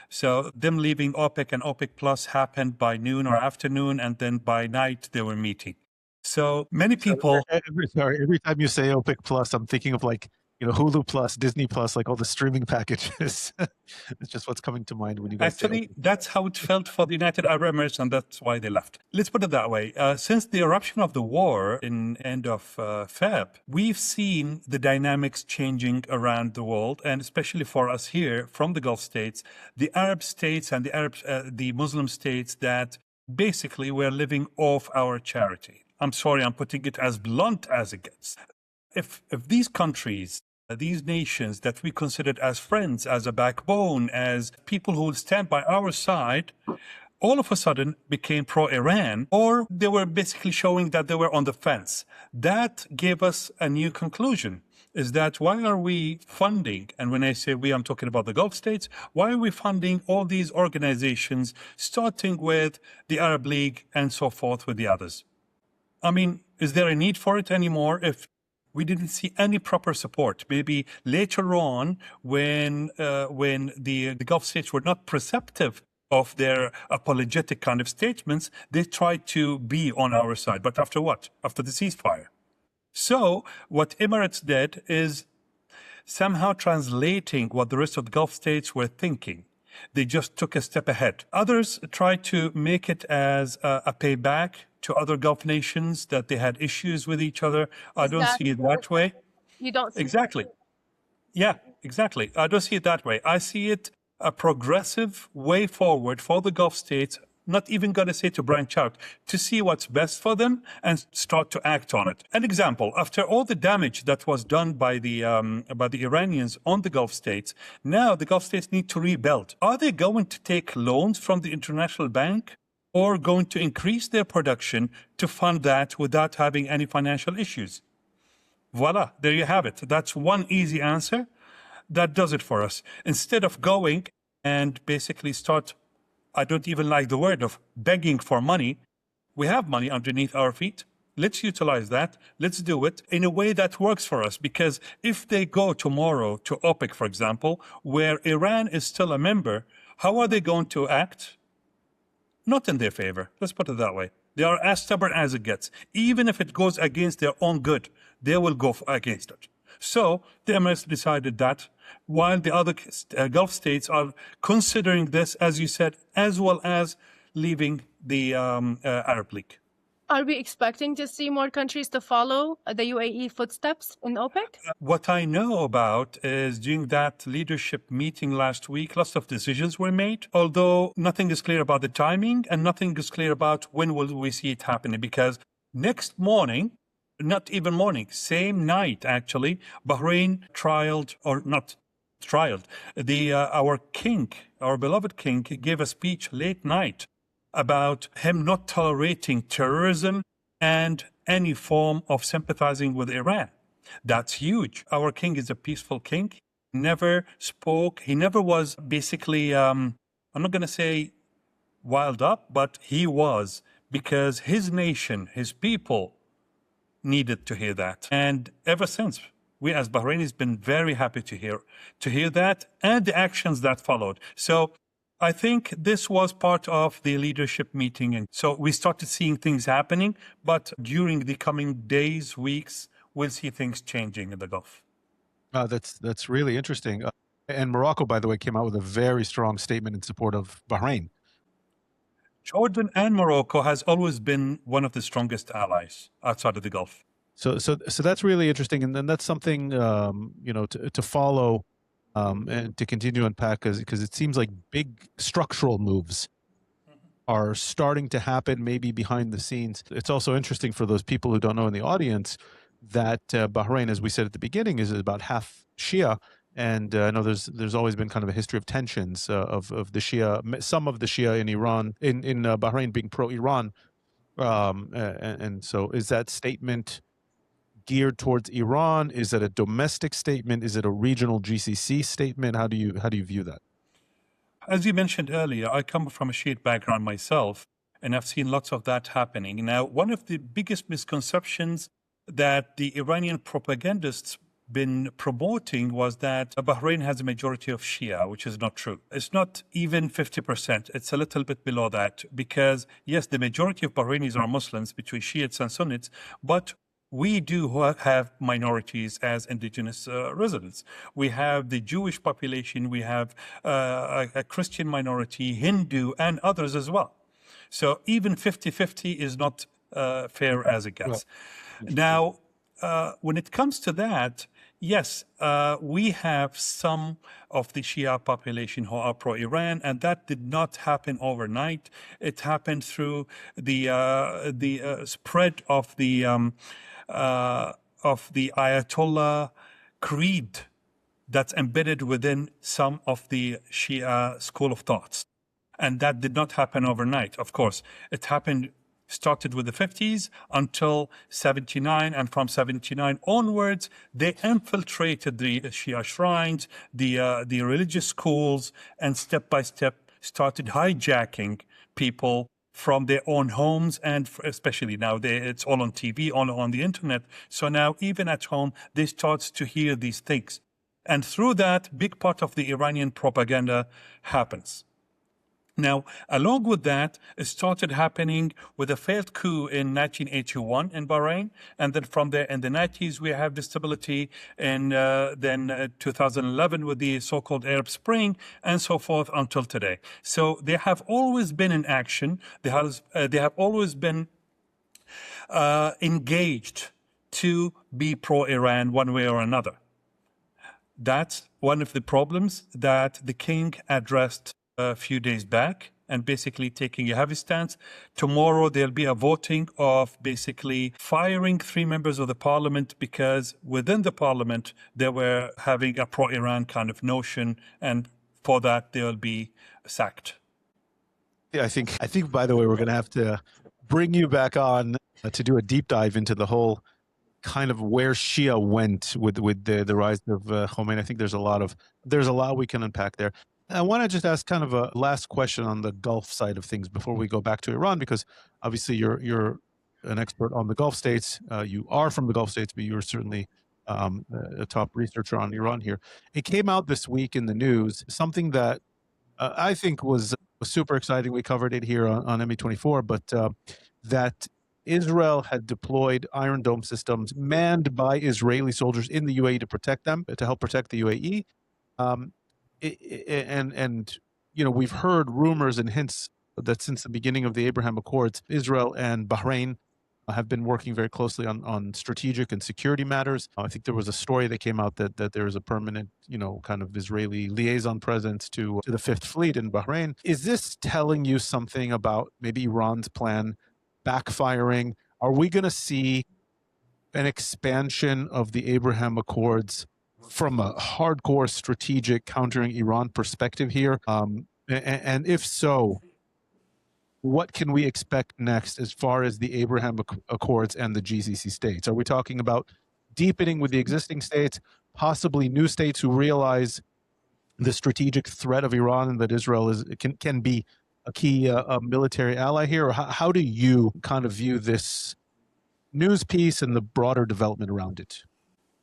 So them leaving OPEC and OPEC Plus happened by noon or afternoon, and then by night they were meeting. So many people... Every time you say OPEC Plus, I'm thinking of like, you know, Hulu Plus, Disney Plus, like all the streaming packages. It's just what's coming to mind when you guys Actually, that's how it felt for the United Arab Emirates, and that's why they left. Let's put it that way. Since the eruption of the war in end of Feb, we've seen the dynamics changing around the world, and especially for us here from the Gulf states, the Arab states and the Muslim states that basically were living off our charity. I'm sorry, I'm putting it as blunt as it gets. If these countries, these nations that we considered as friends, as a backbone, as people who will stand by our side, all of a sudden became pro-Iran, or they were basically showing that they were on the fence. That gave us a new conclusion, is that why are we funding, and when I say we, I'm talking about the Gulf states, why are we funding all these organizations, starting with the Arab League and so forth with the others? I mean, is there a need for it anymore if we didn't see any proper support? Maybe later on, when the Gulf states were not receptive of their apologetic kind of statements, they tried to be on our side. But after what? After the ceasefire. So what Emirates did is somehow translating what the rest of the Gulf states were thinking. They just took a step ahead. Others tried to make it as a payback to other Gulf nations that they had issues with each other. I don't see it that way. You don't see Exactly. Yeah, exactly. I don't see it that way. I see it a progressive way forward for the Gulf states, not even going to say to branch out, to see what's best for them and start to act on it. An example, after all the damage that was done by the Iranians on the Gulf states, now the Gulf states need to rebuild. Are they going to take loans from the International Bank or going to increase their production to fund that without having any financial issues? Voila, there you have it. That's one easy answer. That does it for us. Instead of going and basically start, I don't even like the word of begging for money. We have money underneath our feet. Let's utilize that. Let's do it in a way that works for us. Because if they go tomorrow to OPEC, for example, where Iran is still a member, how are they going to act? Not in their favor. Let's put it that way. They are as stubborn as it gets. Even if it goes against their own good, they will go against it. So the Emirates decided that, while the other Gulf states are considering this, as you said, as well as leaving the Arab League. Are we expecting to see more countries to follow the UAE footsteps in OPEC? What I know about is during that leadership meeting last week, lots of decisions were made, although nothing is clear about the timing and nothing is clear about when will we see it happening, because next morning, not even morning, same night actually, Bahrain our king, our beloved king, gave a speech late night about him not tolerating terrorism and any form of sympathizing with Iran. That's huge. Our king is a peaceful king. He never spoke. He never was basically, I'm not going to say wild up, but he was, because his nation, his people needed to hear that. And ever since, we as Bahrainis been very happy to hear that and the actions that followed. So I think this was part of the leadership meeting. And so we started seeing things happening, but during the coming days, weeks, we'll see things changing in the Gulf. That's really interesting. And Morocco, by the way, came out with a very strong statement in support of Bahrain. Jordan and Morocco has always been one of the strongest allies outside of the Gulf. So that's really interesting, and then that's something to follow and to continue to unpack, because it seems like big structural moves are starting to happen, maybe behind the scenes. It's also interesting for those people who don't know in the audience that Bahrain, as we said at the beginning, is about half Shia. And I know there's always been kind of a history of tensions of the Shia, some of the Shia in Iran, in Bahrain being pro-Iran. And so is that statement geared towards Iran? Is it a domestic statement? Is it a regional GCC statement? How do you view that? As you mentioned earlier, I come from a Shiite background myself, and I've seen lots of that happening. Now, one of the biggest misconceptions that the Iranian propagandists been promoting was that Bahrain has a majority of Shia, which is not true. It's not even 50%. It's a little bit below that, because yes, the majority of Bahrainis are Muslims, between Shiites and Sunnis, but we do have minorities as indigenous residents. We have the Jewish population, we have a Christian minority, Hindu, and others as well. So even 50-50 is not fair as it gets. Well, now, when it comes to that, yes, we have some of the Shia population who are pro-Iran, and that did not happen overnight. It happened through the spread of the Ayatollah creed that's embedded within some of the Shia school of thoughts. And that did not happen overnight. Of course, it started with the 50s until 79, and from 79 onwards, they infiltrated the Shia shrines, the religious schools, and step by step started hijacking people from their own homes, and especially now it's all on TV, all on the internet. So now even at home, they start to hear these things. And through that, big part of the Iranian propaganda happens. Now, along with that, it started happening with a failed coup in 1981 in Bahrain. And then from there in the 90s, we have the stability. And then 2011 with the so-called Arab Spring, and so forth until today. So they have always been in action. They have always been engaged to be pro-Iran one way or another. That's one of the problems that the king addressed a few days back, and basically taking a heavy stance. Tomorrow there'll be a voting of basically firing 3 members of the parliament because within the parliament they were having a pro-Iran kind of notion, and for that they'll be sacked. Yeah, I think by the way, we're going to have to bring you back on to do a deep dive into the whole kind of where Shia went with the rise of Khomeini. I think there's a lot we can unpack there. I want to just ask kind of a last question on the Gulf side of things before we go back to Iran, because obviously you're an expert on the Gulf states. You are from the Gulf states, but you're certainly a top researcher on Iran here. It came out this week in the news, something that I think was super exciting. We covered it here on ME24, but that Israel had deployed Iron Dome systems manned by Israeli soldiers in the UAE to protect them, to help protect the UAE. And you know, we've heard rumors and hints that since the beginning of the Abraham Accords, Israel and Bahrain have been working very closely on strategic and security matters. I think there was a story that came out that there is a permanent, you know, kind of Israeli liaison presence to the Fifth Fleet in Bahrain. Is this telling you something about maybe Iran's plan backfiring? Are we going to see an expansion of the Abraham Accords from a hardcore strategic countering Iran perspective here? And if so, what can we expect next as far as the Abraham Accords and the GCC states? Are we talking about deepening with the existing states, possibly new states who realize the strategic threat of Iran and that Israel can be a key military ally here? Or how do you kind of view this news piece and the broader development around it?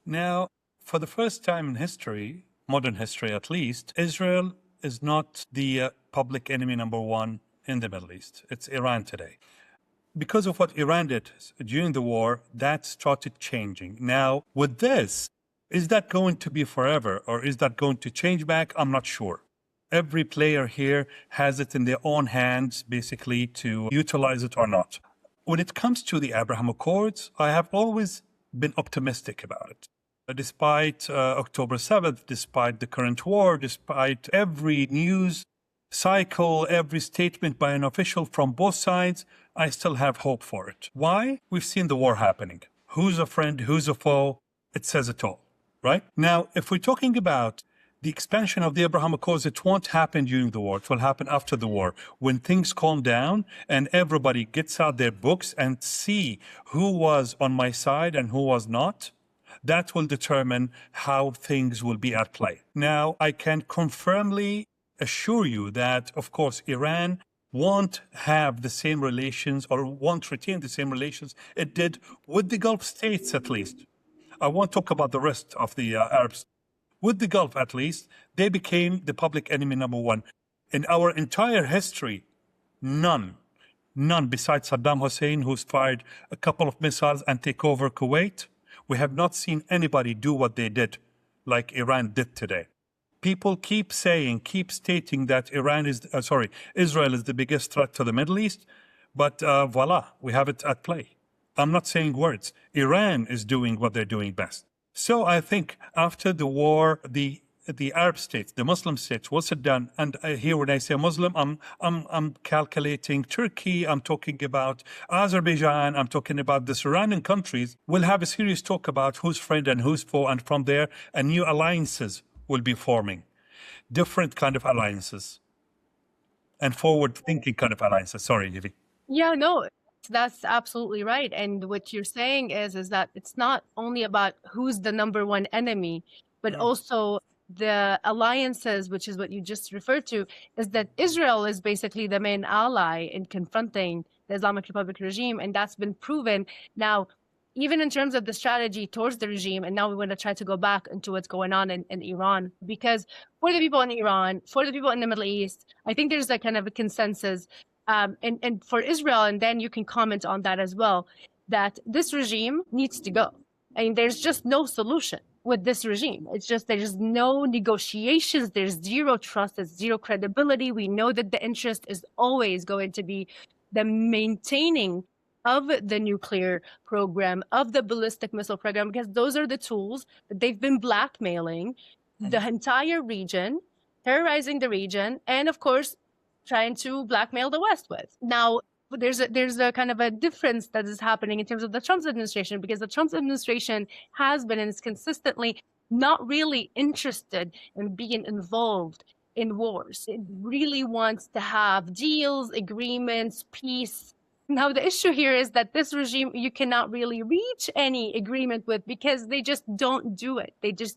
Now, for the first time in history, modern history at least, Israel is not the public enemy number 1 in the Middle East. It's Iran today. Because of what Iran did during the war, that started changing. Now, with this, is that going to be forever, or is that going to change back? I'm not sure. Every player here has it in their own hands, basically, to utilize it or not. When it comes to the Abraham Accords, I have always been optimistic about it. Despite October 7th, despite the current war, despite every news cycle, every statement by an official from both sides, I still have hope for it. Why? We've seen the war happening. Who's a friend, who's a foe? It says it all, right? Now, if we're talking about the expansion of the Abraham Accords, it won't happen during the war. It will happen after the war, when things calm down and everybody gets out their books and see who was on my side and who was not. That will determine how things will be at play. Now, I can confirmly assure you that, of course, Iran won't have the same relations or won't retain the same relations it did with the Gulf states, at least. I won't talk about the rest of the Arabs. With the Gulf, at least, they became the public enemy number 1. In our entire history, none besides Saddam Hussein, who's fired a couple of missiles and take over Kuwait, we have not seen anybody do what they did, like Iran did today. People keep stating that Israel is the biggest threat to the Middle East, but voila, we have it at play. I'm not saying words. Iran is doing what they're doing best. So I think after the war, the Arab states, the Muslim states will sit down, and here when I say Muslim, I'm calculating Turkey, I'm talking about Azerbaijan, I'm talking about the surrounding countries. We'll have a serious talk about who's friend and who's foe, and from there, new alliances will be forming. Different kind of alliances. And forward-thinking kind of alliances. Sorry, Hayvi. Yeah, no, that's absolutely right. And what you're saying is that it's not only about who's the number 1 enemy, but also the alliances, which is what you just referred to, is that Israel is basically the main ally in confronting the Islamic Republic regime, and that's been proven. Now, even in terms of the strategy towards the regime, and now we want to try to go back into what's going on in Iran, because for the people in Iran, for the people in the Middle East, I think there's a kind of a consensus, and for Israel, and then you can comment on that as well, that this regime needs to go. I mean, there's just no solution with this regime. It's just there's no negotiations, there's zero trust, there's zero credibility. We know that the interest is always going to be the maintaining of the nuclear program, of the ballistic missile program, because those are the tools that they've been blackmailing the entire region, terrorizing the region, and of course, trying to blackmail the West with. Now, there's a kind of a difference that is happening in terms of the Trump administration, because the Trump administration has been and is consistently not really interested in being involved in wars. It really wants to have deals, agreements, peace. Now, the issue here is that this regime, you cannot really reach any agreement with because they just don't do it.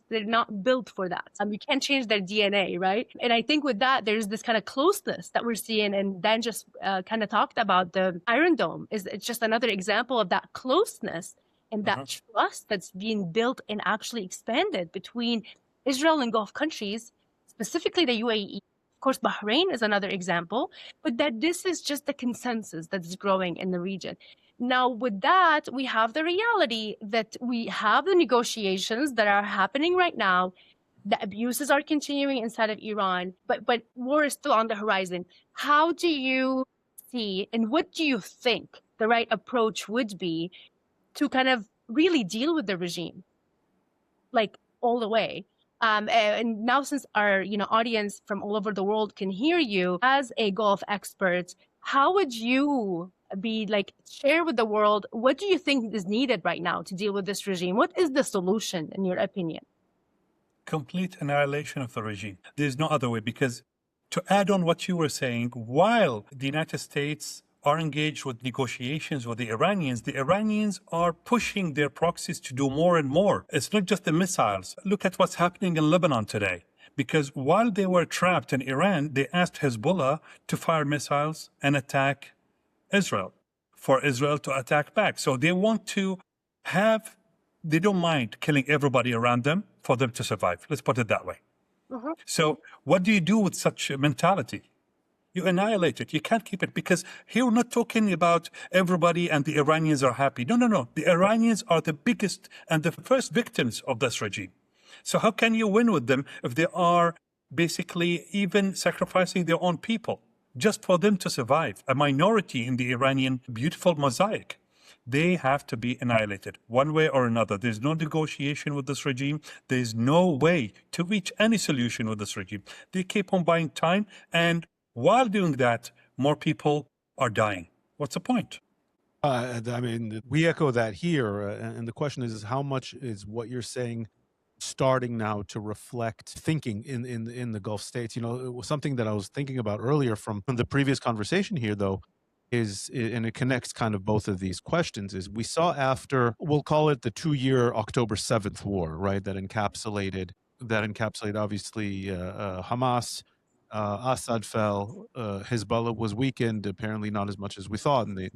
They're not built for that. You can't change their DNA, right? And I think with that, there's this kind of closeness that we're seeing. And Dan just kind of talked about the Iron Dome. It's just another example of that closeness and that trust that's being built and actually expanded between Israel and Gulf countries, specifically the UAE. Of course, Bahrain is another example, but that this is just the consensus that's growing in the region. Now, with that, we have the reality that we have the negotiations that are happening right now. The abuses are continuing inside of Iran, but war is still on the horizon. How do you see, and what do you think the right approach would be to kind of really deal with the regime, like all the way? And now, since our audience from all over the world can hear you as a Gulf expert, how would you share with the world, what do you think is needed right now to deal with this regime? What is the solution, in your opinion? Complete annihilation of the regime. There's no other way, because to add on what you were saying, while the United States are engaged with negotiations with the Iranians are pushing their proxies to do more and more. It's not just the missiles. Look at what's happening in Lebanon today. Because while they were trapped in Iran, they asked Hezbollah to fire missiles and attack Israel, for Israel to attack back. So they want to they don't mind killing everybody around them for them to survive. Let's put it that way. So what do you do with such a mentality? You annihilate it. You can't keep it, because here we're not talking about everybody and the Iranians are happy. No. The Iranians are the biggest and the first victims of this regime. So how can you win with them if they are basically even sacrificing their own people just for them to survive? A minority in the Iranian beautiful mosaic. They have to be annihilated one way or another. There's no negotiation with this regime. There's no way to reach any solution with this regime. They keep on buying time, and while doing that, more people are dying. What's the point? I mean, we echo that here. And the question is how much is what you're saying starting now to reflect thinking in the Gulf states? It was something that I was thinking about earlier from the previous conversation here, though, and it connects kind of both of these questions, is we saw after, we'll call it the 2-year October 7th war, right? That encapsulated obviously Hamas. Assad fell, Hezbollah was weakened, apparently not as much as we thought, and they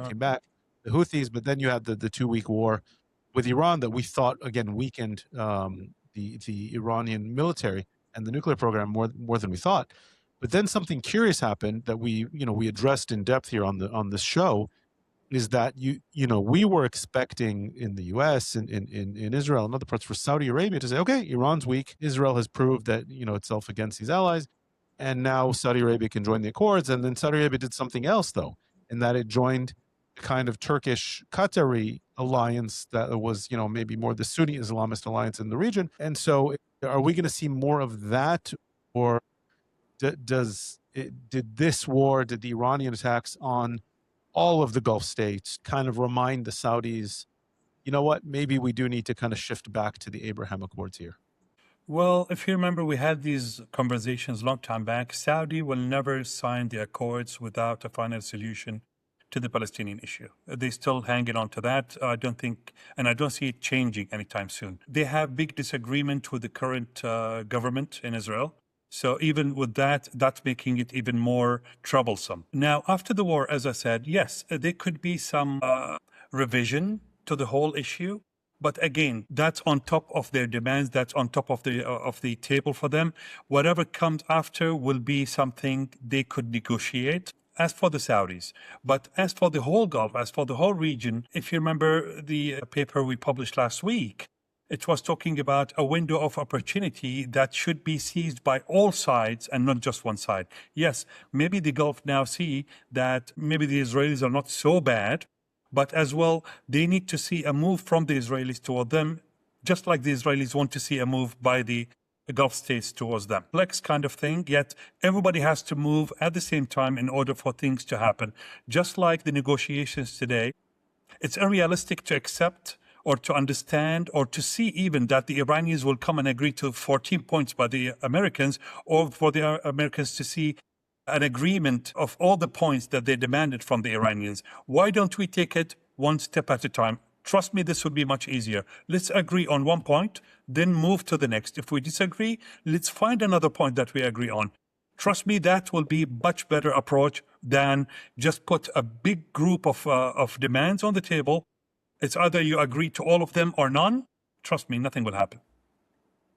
came back, the Houthis, but then you had the 2-week war with Iran that we thought, again, weakened the Iranian military and the nuclear program more than we thought. But then something curious happened that we addressed in depth here on this show, is that we were expecting in the U.S. and in Israel and other parts for Saudi Arabia to say, okay, Iran's weak, Israel has proved that itself against these allies, and now Saudi Arabia can join the accords. And then Saudi Arabia did something else, though, in that it joined the kind of Turkish-Qatari alliance that was, maybe more the Sunni Islamist alliance in the region. And so are we going to see more of that? Or did the Iranian attacks on all of the Gulf states kind of remind the Saudis, you know what, maybe we do need to kind of shift back to the Abraham Accords here? Well, if you remember, we had these conversations a long time back. Saudi will never sign the accords without a final solution to the Palestinian issue. They still hanging on to that. I don't think, and I don't see it changing anytime soon. They have big disagreement with the current government in Israel. So even with that, that's making it even more troublesome. Now, after the war, as I said, yes, there could be some revision to the whole issue. But again, that's on top of their demands. That's on top of the table for them. Whatever comes after will be something they could negotiate. As for the Saudis, but as for the whole Gulf, as for the whole region, if you remember the paper we published last week, it was talking about a window of opportunity that should be seized by all sides and not just one side. Yes, maybe the Gulf now see that maybe the Israelis are not so bad, but as well, they need to see a move from the Israelis toward them, just like the Israelis want to see a move by the Gulf states towards them. Flex kind of thing, yet everybody has to move at the same time in order for things to happen. Just like the negotiations today, it's unrealistic to accept or to understand or to see even that the Iranians will come and agree to 14 points by the Americans, or for the Americans to see an agreement of all the points that they demanded from the Iranians. Why don't we take it one step at a time? Trust me, this would be much easier. Let's agree on one point, then move to the next. If we disagree, let's find another point that we agree on. Trust me, that will be much better approach than just put a big group of demands on the table. It's either you agree to all of them or none. Trust me, nothing will happen.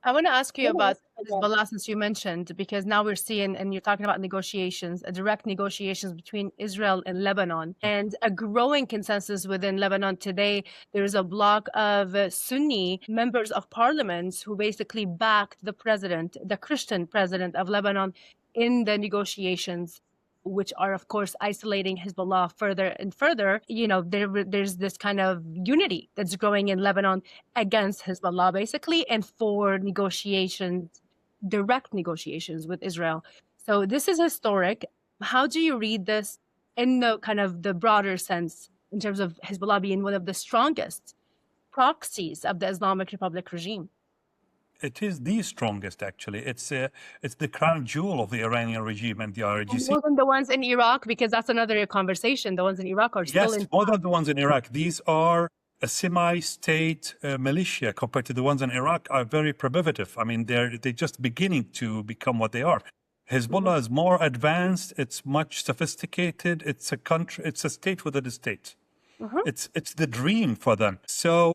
I want to ask you about Hezbollah, since you mentioned, because now we're seeing, and you're talking about negotiations, direct negotiations between Israel and Lebanon, and a growing consensus within Lebanon today. There's a block of Sunni members of parliament who basically backed the president, the Christian president of Lebanon, in the negotiations, which are, of course, isolating Hezbollah further and further. You know, there's this kind of unity that's growing in Lebanon against Hezbollah, basically, and for negotiations, direct negotiations with Israel. So this is historic. How do you read this in the kind of the broader sense, in terms of Hezbollah being one of the strongest proxies of the Islamic Republic regime? It is the strongest, actually. It's the crown jewel of the Iranian regime and the IRGC. More than the ones in Iraq, because that's another conversation. The ones in Iraq are still Yes, more than the ones in Iraq. These are a semi-state militia compared to the ones in Iraq are very primitive. I mean, they're just beginning to become what they are. Hezbollah is more advanced. It's much sophisticated. It's a country. It's a state within a state. It's the dream for them. So.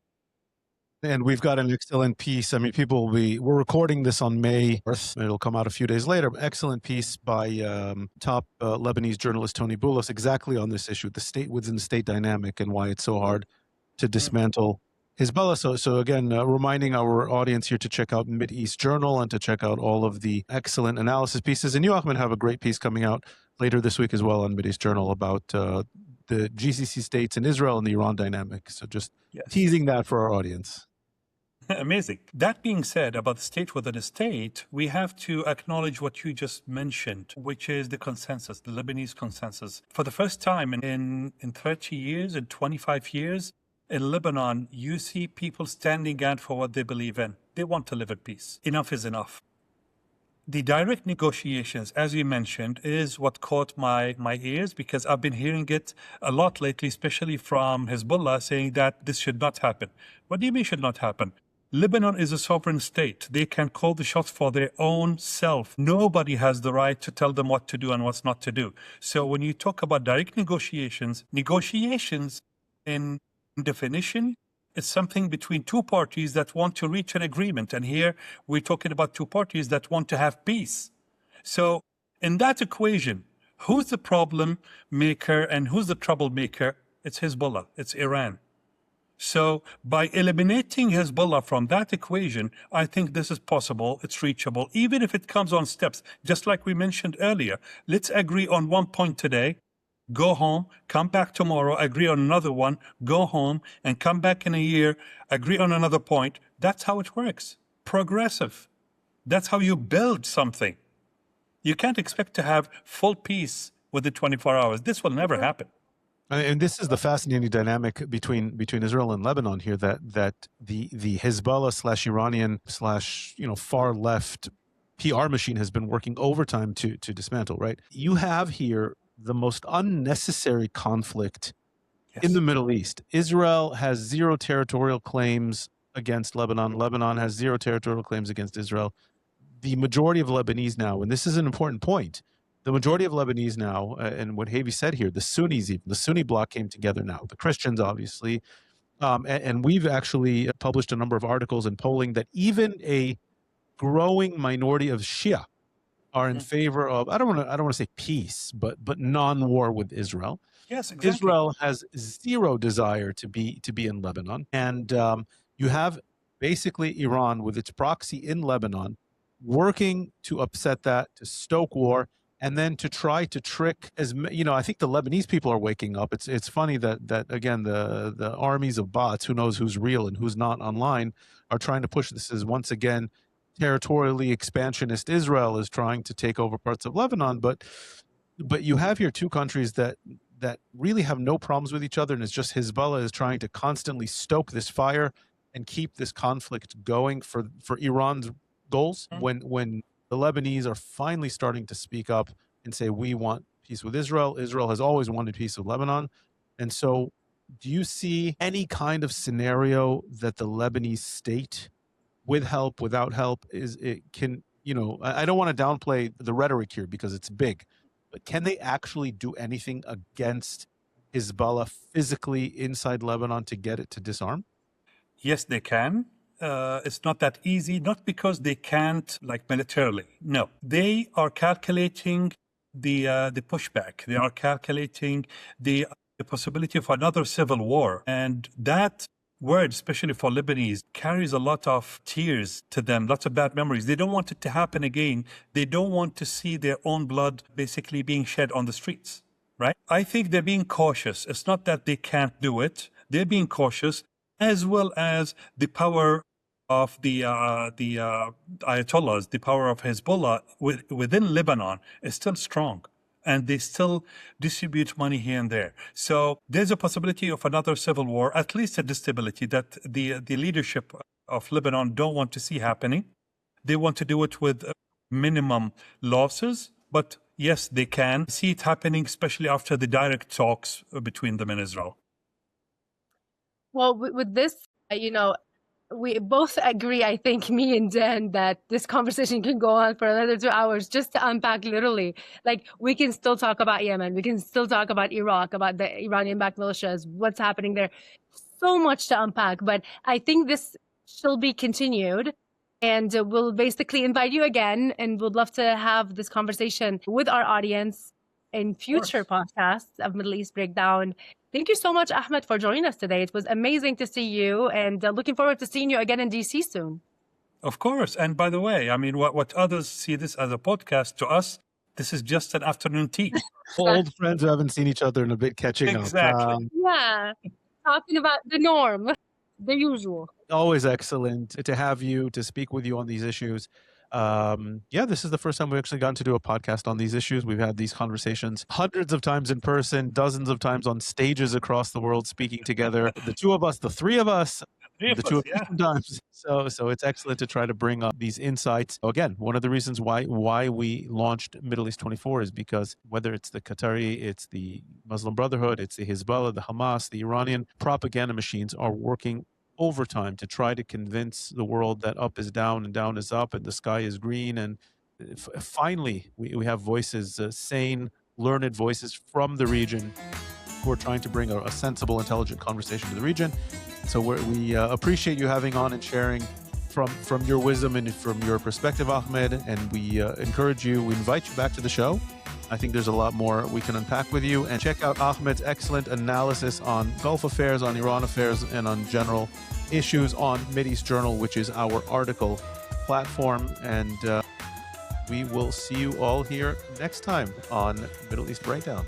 And we've got an excellent piece. I mean, we're recording this on May 4th. It'll come out a few days later. Excellent piece by top Lebanese journalist Tony Boulos, exactly on this issue, the state within the state dynamic and why it's so hard to dismantle Hezbollah. So again, reminding our audience here to check out Mideast Journal and to check out all of the excellent analysis pieces. And you, Ahmed, have a great piece coming out later this week as well on Mideast Journal about the GCC states and Israel and the Iran dynamic. So just teasing that for our audience. Amazing. That being said, about the state within a state, we have to acknowledge what you just mentioned, which is the consensus, the Lebanese consensus. For the first time in 30 years, in 25 years, in Lebanon, you see people standing out for what they believe in. They want to live in peace. Enough is enough. The direct negotiations, as you mentioned, is what caught my ears, because I've been hearing it a lot lately, especially from Hezbollah, saying that this should not happen. What do you mean should not happen? Lebanon is a sovereign state. They can call the shots for their own self. Nobody has the right to tell them what to do and what's not to do. So when you talk about direct negotiations in definition, it's something between two parties that want to reach an agreement. And here we're talking about two parties that want to have peace. So in that equation, who's the problem maker and who's the troublemaker? It's Hezbollah. It's Iran. So by eliminating Hezbollah from that equation, I think this is possible. It's reachable, even if it comes on steps. Just like we mentioned earlier, let's agree on one point today, go home, come back tomorrow, agree on another one, go home, and come back in a year, agree on another point. That's how it works. Progressive. That's how you build something. You can't expect to have full peace within 24 hours. This will never happen. And this is the fascinating dynamic between Israel and Lebanon here, that the Hezbollah / Iranian / far left PR machine has been working overtime to dismantle, right? You have here the most unnecessary conflict in the Middle East. Israel has zero territorial claims against Lebanon. Lebanon has zero territorial claims against Israel. The majority of Lebanese now, and this is an important point, the majority of Lebanese now, and what Hayvi said here, the Sunnis, even the Sunni bloc came together now, the Christians, obviously, and we've actually published a number of articles and polling that even a growing minority of Shia are in favor of, I don't want to say peace, but non-war with Israel. Yes, exactly. Israel has zero desire to be in Lebanon, and you have basically Iran with its proxy in Lebanon working to upset that, to stoke war, and then to try to trick I think the Lebanese people are waking up. It's funny that again the armies of bots, who knows who's real and who's not online, are trying to push this as once again territorially expansionist Israel is trying to take over parts of Lebanon, but you have here two countries that really have no problems with each other, and it's just Hezbollah is trying to constantly stoke this fire and keep this conflict going for Iran's goals. When the Lebanese are finally starting to speak up and say, we want peace with Israel. Israel has always wanted peace with Lebanon. And so do you see any kind of scenario that the Lebanese state, with help, without help, I don't want to downplay the rhetoric here because it's big, but can they actually do anything against Hezbollah physically inside Lebanon to get it to disarm? Yes, they can. It's not that easy, not because they can't, like militarily. No, they are calculating the pushback. They are calculating the possibility of another civil war. And that word, especially for Lebanese, carries a lot of tears to them, lots of bad memories. They don't want it to happen again. They don't want to see their own blood basically being shed on the streets, right? I think they're being cautious. It's not that they can't do it. They're being cautious, as well as the power of the Ayatollahs, the power of Hezbollah within Lebanon is still strong. And they still distribute money here and there. So there's a possibility of another civil war, at least a instability that the leadership of Lebanon don't want to see happening. They want to do it with minimum losses. But yes, they can see it happening, especially after the direct talks between them and Israel. Well, with this, we both agree, I think, me and Dan, that this conversation can go on for another 2 hours just to unpack literally. Like, we can still talk about Yemen. We can still talk about Iraq, about the Iranian-backed militias, what's happening there. So much to unpack. But I think this shall be continued. And we'll basically invite you again. And we'd love to have this conversation with our audience in future podcasts of Middle East Breakdown. Thank you so much, Ahmed, for joining us today. It was amazing to see you, and looking forward to seeing you again in DC soon. Of course. And by the way, I mean, what others see this as a podcast, to us, this is just an afternoon tea. Old friends who haven't seen each other in a bit catching up. Exactly. Yeah, talking about the norm, the usual. Always excellent to have you, to speak with you on these issues. This is the first time we've actually gotten to do a podcast on these issues. We've had these conversations hundreds of times in person, dozens of times on stages across the world, speaking together. The two of us, the three of us, the two of us sometimes. So it's excellent to try to bring up these insights. Again, one of the reasons why we launched Middle East 24 is because whether it's the Qatari, it's the Muslim Brotherhood, it's the Hezbollah, the Hamas, the Iranian propaganda machines are working overtime to try to convince the world that up is down and down is up and the sky is green. And finally, we have voices, sane, learned voices from the region who are trying to bring a sensible, intelligent conversation to the region. So we appreciate you having on and sharing from your wisdom and from your perspective, Ahmed. And we invite you back to the show. I think there's a lot more we can unpack with you. And check out Ahmed's excellent analysis on Gulf affairs, on Iran affairs, and on general issues on Mideast Journal, which is our article platform. And we will see you all here next time on Middle East Breakdown.